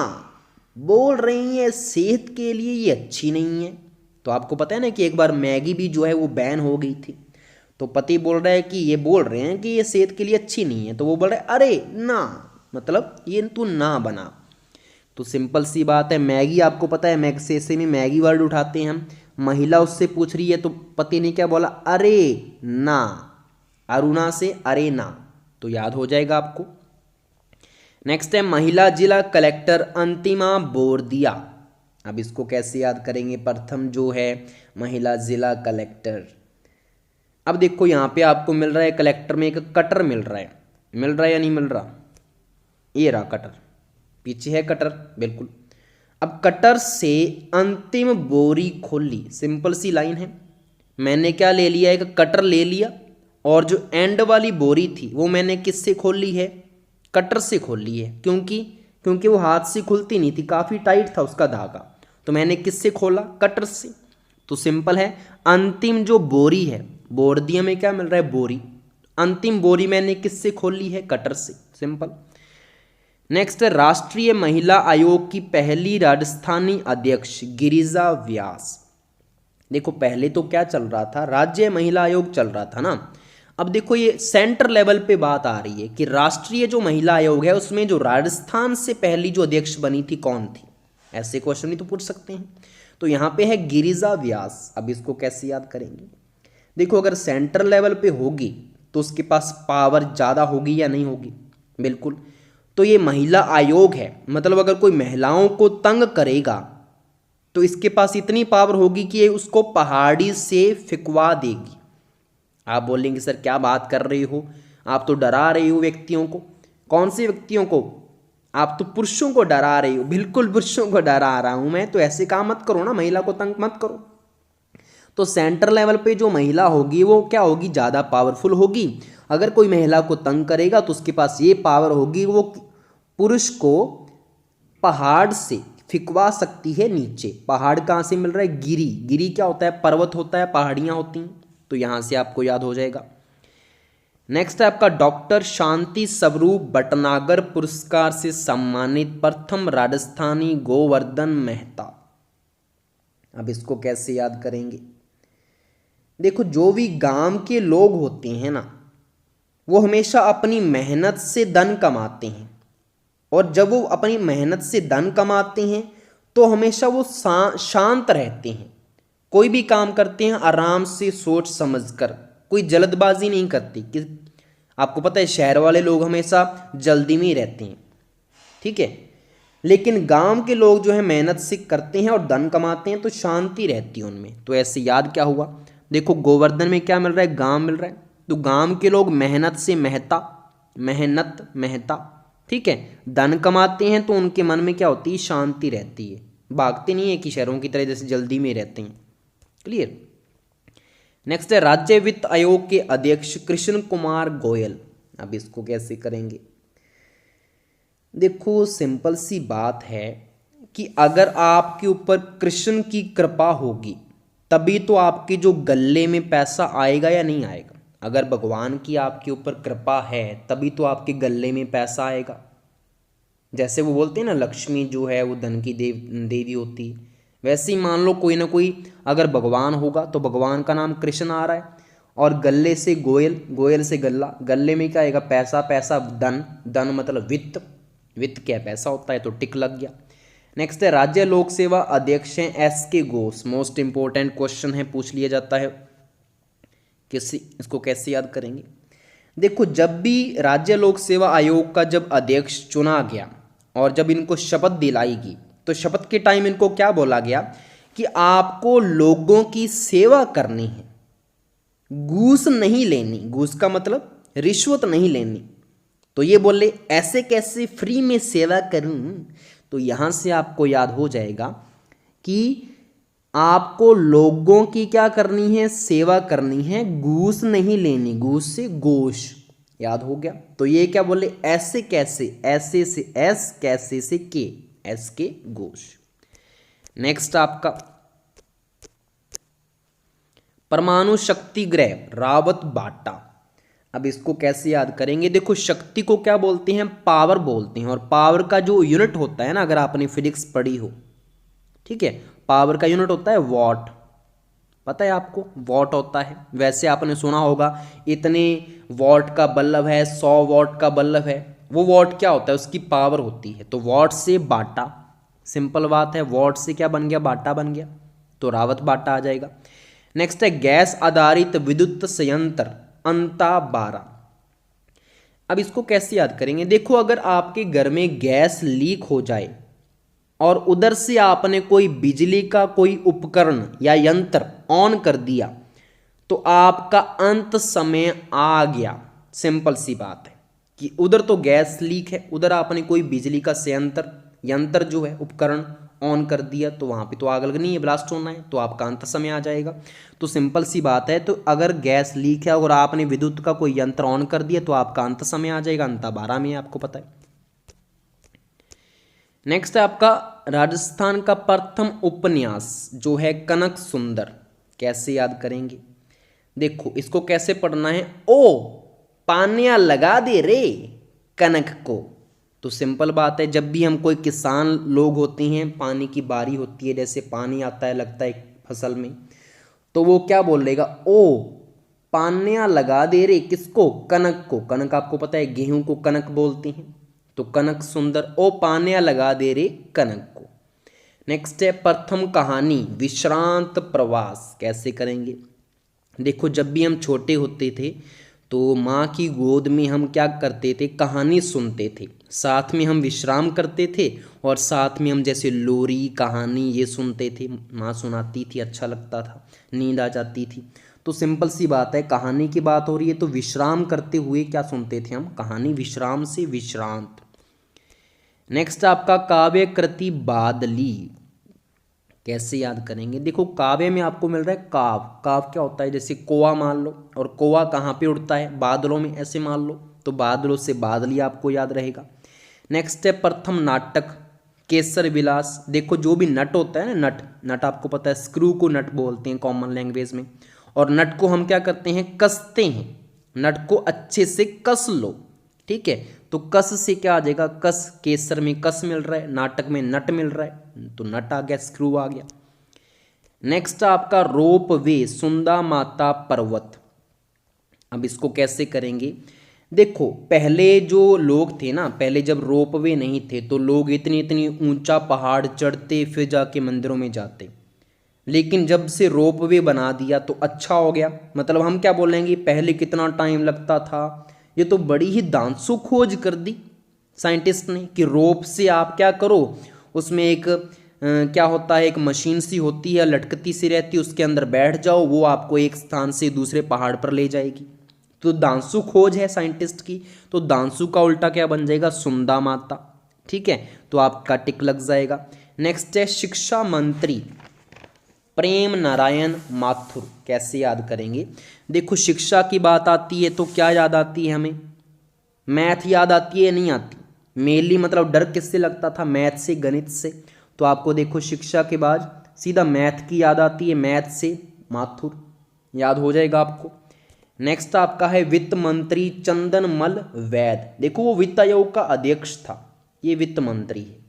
बोल रही है सेहत के लिए ये अच्छी नहीं है। तो आपको पता है ना कि एक बार मैगी भी जो है वो बैन हो गई थी, तो पति बोल रहा है कि ये बोल रहे हैं कि ये सेहत के लिए अच्छी नहीं है, तो वो बोल रहा है अरे ना, मतलब ये तू ना बना। तो सिंपल सी बात है, मैगी आपको पता है मैग्सेसे में मैगी वर्ड उठाते हैं हम। महिला उससे पूछ रही है तो पति ने क्या बोला, अरे ना, अरुणा से अरे ना, तो याद हो जाएगा आपको। नेक्स्ट है महिला जिला कलेक्टर अंतिमा बोरदिया। अब इसको कैसे याद करेंगे, प्रथम जो है महिला जिला कलेक्टर। अब देखो यहाँ पे आपको मिल रहा है कलेक्टर में एक कटर मिल रहा है, मिल रहा है या नहीं मिल रहा, ये रहा कटर, पीछे है कटर बिल्कुल। अब कटर से अंतिम बोरी खोली, सिंपल सी लाइन है। मैंने क्या ले लिया, एक कटर ले लिया, और जो एंड वाली बोरी थी वो मैंने किससे खोल ली है, कटर से खोल ली है। क्योंकि वो हाथ से खुलती नहीं थी, काफ़ी टाइट था उसका धागा, तो मैंने किससे खोला, कटर से। तो सिंपल है, अंतिम जो बोरी है, बोरदिया में क्या मिल रहा है, बोरी, अंतिम बोरी मैंने किससे खोली है? कटर से, सिंपल। नेक्स्ट, राष्ट्रीय महिला आयोग की पहली राजस्थानी अध्यक्ष गिरिजा व्यास। देखो पहले तो क्या चल रहा था, राज्य महिला आयोग चल रहा था ना। अब देखो ये सेंटर लेवल पे बात आ रही है कि राष्ट्रीय जो महिला आयोग है उसमें जो राजस्थान से पहली जो अध्यक्ष बनी थी कौन थी? ऐसे क्वेश्चन भी तो पूछ सकते हैं। तो यहाँ पे है गिरिजा व्यास। अब इसको कैसे याद करेंगे? देखो अगर सेंटर लेवल पे होगी तो उसके पास पावर ज़्यादा होगी या नहीं होगी? बिल्कुल। तो ये महिला आयोग है, मतलब अगर कोई महिलाओं को तंग करेगा तो इसके पास इतनी पावर होगी कि ये उसको पहाड़ी से फिकवा देगी। आप बोलेंगे सर क्या बात कर रही हो, आप तो डरा रही हो व्यक्तियों को। कौन से व्यक्तियों को? आप तो पुरुषों को डरा रही हो। बिल्कुल पुरुषों को डरा रहा हूं मैं, तो ऐसे काम मत करो ना, महिला को तंग मत करो। तो सेंटर लेवल पे जो महिला होगी वो क्या होगी? ज़्यादा पावरफुल होगी। अगर कोई महिला को तंग करेगा तो उसके पास ये पावर होगी, वो पुरुष को पहाड़ से फिकवा सकती है नीचे। पहाड़ कहाँ से मिल रहा है? गिरी। गिरी क्या होता है? पर्वत होता है, पहाड़ियाँ होती हैं। तो यहाँ से आपको याद हो जाएगा। नेक्स्ट है आपका डॉक्टर शांति स्वरूप भटनागर पुरस्कार से सम्मानित प्रथम राजस्थानी गोवर्धन मेहता। अब इसको कैसे याद करेंगे? देखो जो भी गांव के लोग होते हैं ना, वो हमेशा अपनी मेहनत से धन कमाते हैं, और जब वो अपनी मेहनत से धन कमाते हैं तो हमेशा वो शांत रहते हैं। कोई भी काम करते हैं आराम से सोच समझकर, कोई जल्दबाजी नहीं करती। कि आपको पता है शहर वाले लोग हमेशा जल्दी में ही रहते हैं, ठीक है। लेकिन गांव के लोग जो है मेहनत से करते हैं और धन कमाते हैं तो शांति रहती है उनमें। तो ऐसे याद क्या हुआ? देखो गोवर्धन में क्या मिल रहा है? गांव मिल रहा है। तो गांव के लोग मेहनत से मेहता, मेहनत मेहता, ठीक है, धन कमाते हैं तो उनके मन में क्या होती है? शांति रहती है। भागते नहीं है कि शहरों की तरह जैसे जल्दी में रहते हैं। क्लियर। नेक्स्ट है राज्य वित्त आयोग के अध्यक्ष कृष्ण कुमार गोयल। अब इसको कैसे करेंगे? देखो सिंपल सी बात है कि अगर आपके ऊपर कृष्ण की कृपा होगी तभी तो आपके जो गले में पैसा आएगा या नहीं आएगा। अगर भगवान की आपके ऊपर कृपा है तभी तो आपके गले में पैसा आएगा। जैसे वो बोलते हैं ना लक्ष्मी जो है वो धन की देवी होती है, वैसे ही मान लो कोई ना कोई अगर भगवान होगा तो भगवान का नाम कृष्ण आ रहा है, और गले से गोयल, गोयल से गल्ला, गले में क्या आएगा? पैसा, पैसा धन, धन मतलब वित्त, वित्त क्या पैसा होता है, तो टिक लग गया। नेक्स्ट है राज्य लोक सेवा अध्यक्ष हैं SK Ghosh. Most important question है, पूछ लिया जाता है। इसको कैसे याद करेंगे? देखो जब भी राज्य लोक सेवा आयोग का जब अध्यक्ष चुना गया और जब इनको शपथ दिलाई गई तो शपथ के टाइम इनको क्या बोला गया कि आपको लोगों की सेवा करनी है, घूस नहीं लेनी। घूस का मतलब रिश्वत नहीं लेनी। तो ये बोले ऐसे कैसे फ्री में सेवा करूं? तो यहां से आपको याद हो जाएगा कि आपको लोगों की क्या करनी है? सेवा करनी है, घूस नहीं लेनी। घूस से गोश, याद हो गया। तो ये क्या बोले? ऐसे कैसे, ऐसे से एस, कैसे से के, SK घोष। नेक्स्ट आपका परमाणु शक्ति गृह रावत बाटा। अब इसको कैसे याद करेंगे? देखो शक्ति को क्या बोलते हैं? पावर बोलते हैं। और पावर का जो यूनिट होता है ना, अगर आपने फिजिक्स पढ़ी हो, ठीक है, पावर का यूनिट होता है वॉट। पता है आपको? वॉट होता है। वैसे आपने सुना होगा इतने वॉट का बल्ब है, 100 वॉट का बल्ब है। वो वॉट क्या होता है? उसकी पावर होती है। तो वॉट से बाटा, सिंपल बात है। वॉट से क्या बन गया? बाटा बन गया। तो रावत बाटा आ जाएगा। नेक्स्ट है गैस आधारित विद्युत संयंत्र अंता 12। अब इसको कैसे याद करेंगे? देखो अगर आपके घर में गैस लीक हो जाए और उधर से आपने कोई बिजली का कोई उपकरण या यंत्र ऑन कर दिया तो आपका अंत समय आ गया। सिंपल सी बात है कि उधर तो गैस लीक है, उधर आपने कोई बिजली का संयंत्र, यंत्र जो है उपकरण ऑन कर दिया तो वहाँ पे तो आग लगनी है, ब्लास्ट होना है, तो आपका अंत समय आ जाएगा। तो सिंपल सी बात है। तो अगर गैस लीक है और आपने विद्युत का कोई यंत्र ऑन कर दिया तो आपका अंत समय आ जाएगा। अंत 12 में आपको पता है। नेक्स्ट है आपका राजस्थान का प्रथम उपन्यास जो है कनक सुंदर। कैसे याद करेंगे? देखो इसको कैसे पढ़ना है? ओ पानिया लगा दे रे कनक को। तो सिंपल बात है, जब भी हम कोई किसान लोग होते हैं, पानी की बारी होती है, जैसे पानी आता है लगता है फसल में, तो वो क्या बोलेगा, ओ पानिया लगा दे रे किसको, कनक को। कनक आपको पता है गेहूं को कनक बोलते हैं, तो कनक सुंदर, ओ पानिया लगा दे रे कनक को। नेक्स्ट है प्रथम कहानी विश्रांत प्रवास, कैसे करेंगे। देखो जब भी हम छोटे होते थे तो माँ की गोद में हम क्या करते थे, कहानी सुनते थे, साथ में हम विश्राम करते थे, और साथ में हम जैसे लोरी कहानी ये सुनते थे, माँ सुनाती थी, अच्छा लगता था, नींद आ जाती थी। तो सिंपल सी बात है, कहानी की बात हो रही है तो विश्राम करते हुए क्या सुनते थे हम, कहानी, विश्राम से विश्रांत। नेक्स्ट आपका काव्य कृति बादली, कैसे याद करेंगे। देखो काव्य में आपको मिल रहा है काव, काव क्या होता है, जैसे कोवा मान लो, और कोवा कहाँ पे उड़ता है, बादलों में, ऐसे मान लो, तो बादलों से बादली आपको याद रहेगा। नेक्स्ट है प्रथम नाटक केसर विलास। देखो जो भी नट होता है ना, नट, नट आपको पता है स्क्रू को नट बोलते हैं कॉमन लैंग्वेज में, और नट को हम क्या करते हैं, कसते हैं, नट को अच्छे से कस लो, ठीक है। तो कस से क्या आ जाएगा, कस, केसर में कस मिल रहा है, नाटक में नट मिल रहा है, तो नट आ गया, स्क्रू आ गया। नेक्स्ट आपका रोप वे सुंदा माता पर्वत। अब इसको कैसे करेंगे, देखो पहले जो लोग थे ना, पहले जब रोप वे नहीं थे तो लोग इतनी इतनी ऊंचा पहाड़ चढ़ते फिर जाके मंदिरों में जाते, लेकिन जब से रोप वे बना दिया तो अच्छा हो गया। मतलब हम क्या बोलेंगे, पहले कितना टाइम लगता था, ये तो बड़ी ही दांसू खोज कर दी साइंटिस्ट ने, कि रोप से आप क्या करो, उसमें एक क्या होता है, एक मशीन सी होती है, लटकती सी रहती है, उसके अंदर बैठ जाओ, वो आपको एक स्थान से दूसरे पहाड़ पर ले जाएगी। तो दांसू खोज है साइंटिस्ट की, तो दांसू का उल्टा क्या बन जाएगा, सुंदा माता, ठीक है, तो आपका टिक लग जाएगा। नेक्स्ट है शिक्षा मंत्री प्रेम नारायण माथुर, कैसे याद करेंगे। देखो शिक्षा की बात आती है तो क्या याद आती है हमें, मैथ याद आती है, नहीं आती। मेनली मतलब डर किससे लगता था, मैथ से, गणित से। तो आपको देखो शिक्षा के बाद सीधा मैथ की याद आती है, मैथ से माथुर याद हो जाएगा आपको। नेक्स्ट आपका है वित्त मंत्री चंदनमल वैद। देखो वो वित्त आयोग का अध्यक्ष था, ये वित्त मंत्री है,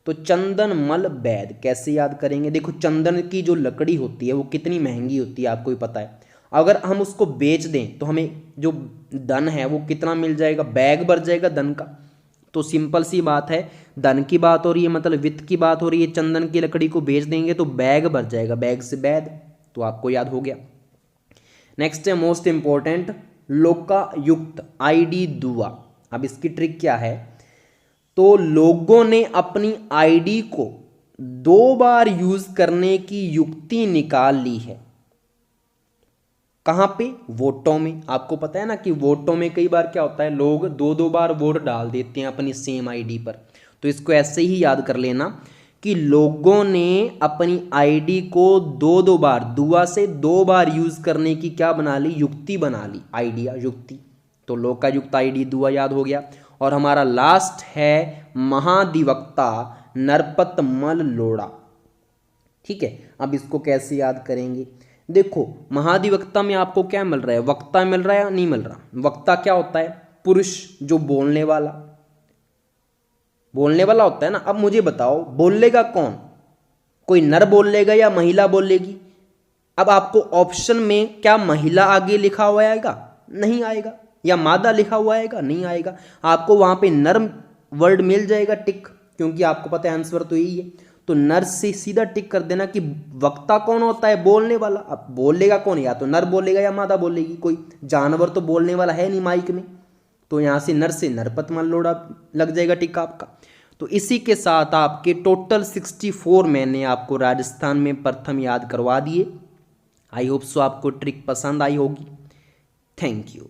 तो चंदनमल वैद कैसे याद करेंगे। देखो चंदन की जो लकड़ी होती है वो कितनी महंगी होती है आपको ही पता है, अगर हम उसको बेच दें तो हमें जो धन है वो कितना मिल जाएगा, बैग भर जाएगा धन का। तो सिंपल सी बात है, धन की बात हो रही है, मतलब वित्त की बात हो रही है, चंदन की लकड़ी को बेच देंगे तो बैग भर जाएगा, बैग से वैद, तो आपको याद हो गया। नेक्स्ट है मोस्ट इंपॉर्टेंट लोकायुक्त आईडी दुआ। अब इसकी ट्रिक क्या है, तो लोगों ने अपनी आईडी को 2 बार यूज करने की युक्ति निकाल ली है। कहां पे, वोटों में। आपको पता है ना कि वोटों में कई बार क्या होता है, लोग 2-2 बार वोट डाल देते हैं अपनी सेम आईडी पर। तो इसको ऐसे ही याद कर लेना कि लोगों ने अपनी आईडी को 2-2 बार, दुआ से 2 बार यूज करने की क्या बना ली, युक्ति बना ली, आइडिया, युक्ति। तो लोकायुक्त आईडी दुआ याद हो गया। और हमारा लास्ट है महाधिवक्ता नरपतमल लोढ़ा, ठीक है। अब इसको कैसे याद करेंगे, देखो महाधिवक्ता में आपको क्या मिल रहा है, वक्ता मिल रहा है या नहीं मिल रहा। वक्ता क्या होता है, पुरुष जो बोलने वाला, बोलने वाला होता है ना। अब मुझे बताओ बोलेगा कौन, कोई नर बोलेगा या महिला बोलेगी। अब आपको ऑप्शन में क्या महिला आगे लिखा हुआ आएगा, नहीं आएगा, या मादा लिखा हुआ आएगा, नहीं आएगा। आपको वहां पे नर वर्ड मिल जाएगा टिक, क्योंकि आपको पता है आंसर तो यही है। तो नर से सीधा टिक कर देना कि वक्ता कौन होता है, बोलने वाला। अब बोलेगा कौन, या तो नर बोलेगा या मादा बोलेगी, कोई जानवर तो बोलने वाला है नहीं माइक में। तो यहां से नर से नरपतमल लोढ़ा लग जाएगा टिक आपका। तो इसी के साथ आपके टोटल 64 मैंने आपको राजस्थान में प्रथम याद करवा दिए। आई होप सो आपको ट्रिक पसंद आई होगी। Thank you.